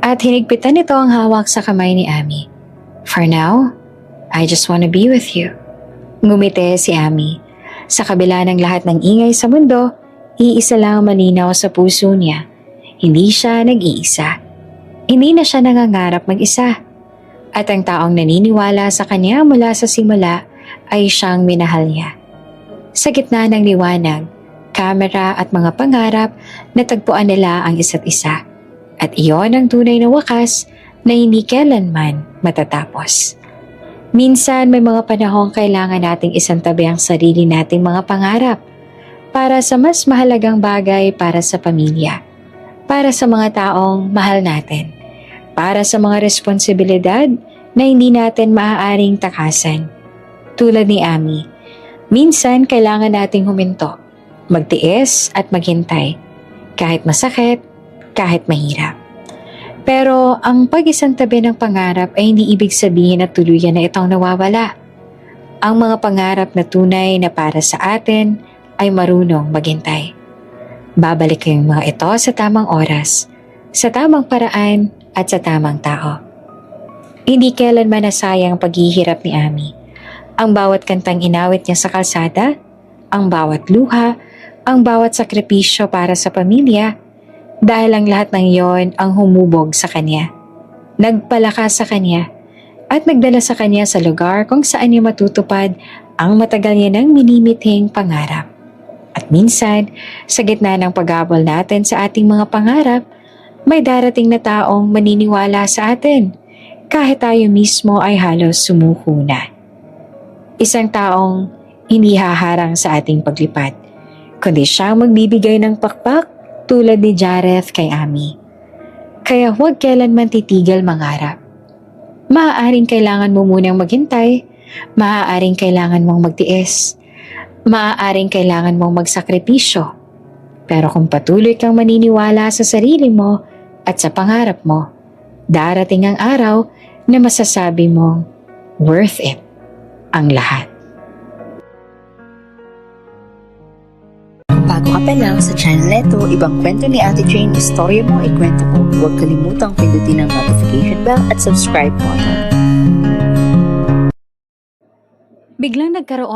At hinigpitan nito ang hawak sa kamay ni Amy. For now, I just wanna be with you. Ngumiti si Amy. Sa kabila ng lahat ng ingay sa mundo, iisa lang ang malinaw sa puso niya. Hindi siya nag-iisa. Hindi na siya nangangarap mag-isa. At ang taong naniniwala sa kanya mula sa simula ay siyang minahal niya. Sa gitna ng liwanag, kamera at mga pangarap, natagpuan nila ang isa't isa. At iyon ang tunay na wakas na hindi kailanman matatapos. Minsan may mga panahong kailangan nating isantabi ang sarili nating mga pangarap para sa mas mahalagang bagay para sa pamilya, para sa mga taong mahal natin, para sa mga responsibilidad na hindi natin maaaring takasan. Tulad ni Amy, minsan kailangan nating huminto, magtiis at maghintay, kahit masakit, kahit mahirap. Pero ang pag-isang tabi ng pangarap ay hindi ibig sabihin na tuluyan na itong nawawala. Ang mga pangarap na tunay na para sa atin ay marunong maghintay. Babalik yung mga ito sa tamang oras, sa tamang paraan at sa tamang tao. Hindi kailanman nasayang ang paghihirap ni Amy. Ang bawat kantang inawit niya sa kalsada, ang bawat luha, ang bawat sakripisyo para sa pamilya, dahil ang lahat ng yon ang humubog sa kanya. Nagpalakas sa kanya at nagdala sa kanya sa lugar kung saan niya matutupad ang matagal niya nang minimithing pangarap. At minsan, sa gitna ng paghabol natin sa ating mga pangarap, may darating na taong maniniwala sa atin kahit tayo mismo ay halos sumuko na. Isang taong hindi haharang sa ating paglipad, kundi siyang magbibigay ng pakpak tulad ni Jareth kay Amy. Kaya huwag kailanman titigil mangarap. Maaaring kailangan mo munang maghintay, maaaring kailangan mong magtiis, maaaring kailangan mong magsakripisyo. Pero kung patuloy kang maniniwala sa sarili mo at sa pangarap mo, darating ang araw na masasabi mong worth it ang lahat. Kung bago ka pa lang sa channel neto, ibang kwento ni Ate Jane, istorya mo, ikwento ko. Huwag kalimutang pindutin ang notification bell at subscribe button. Biglang nagkaroon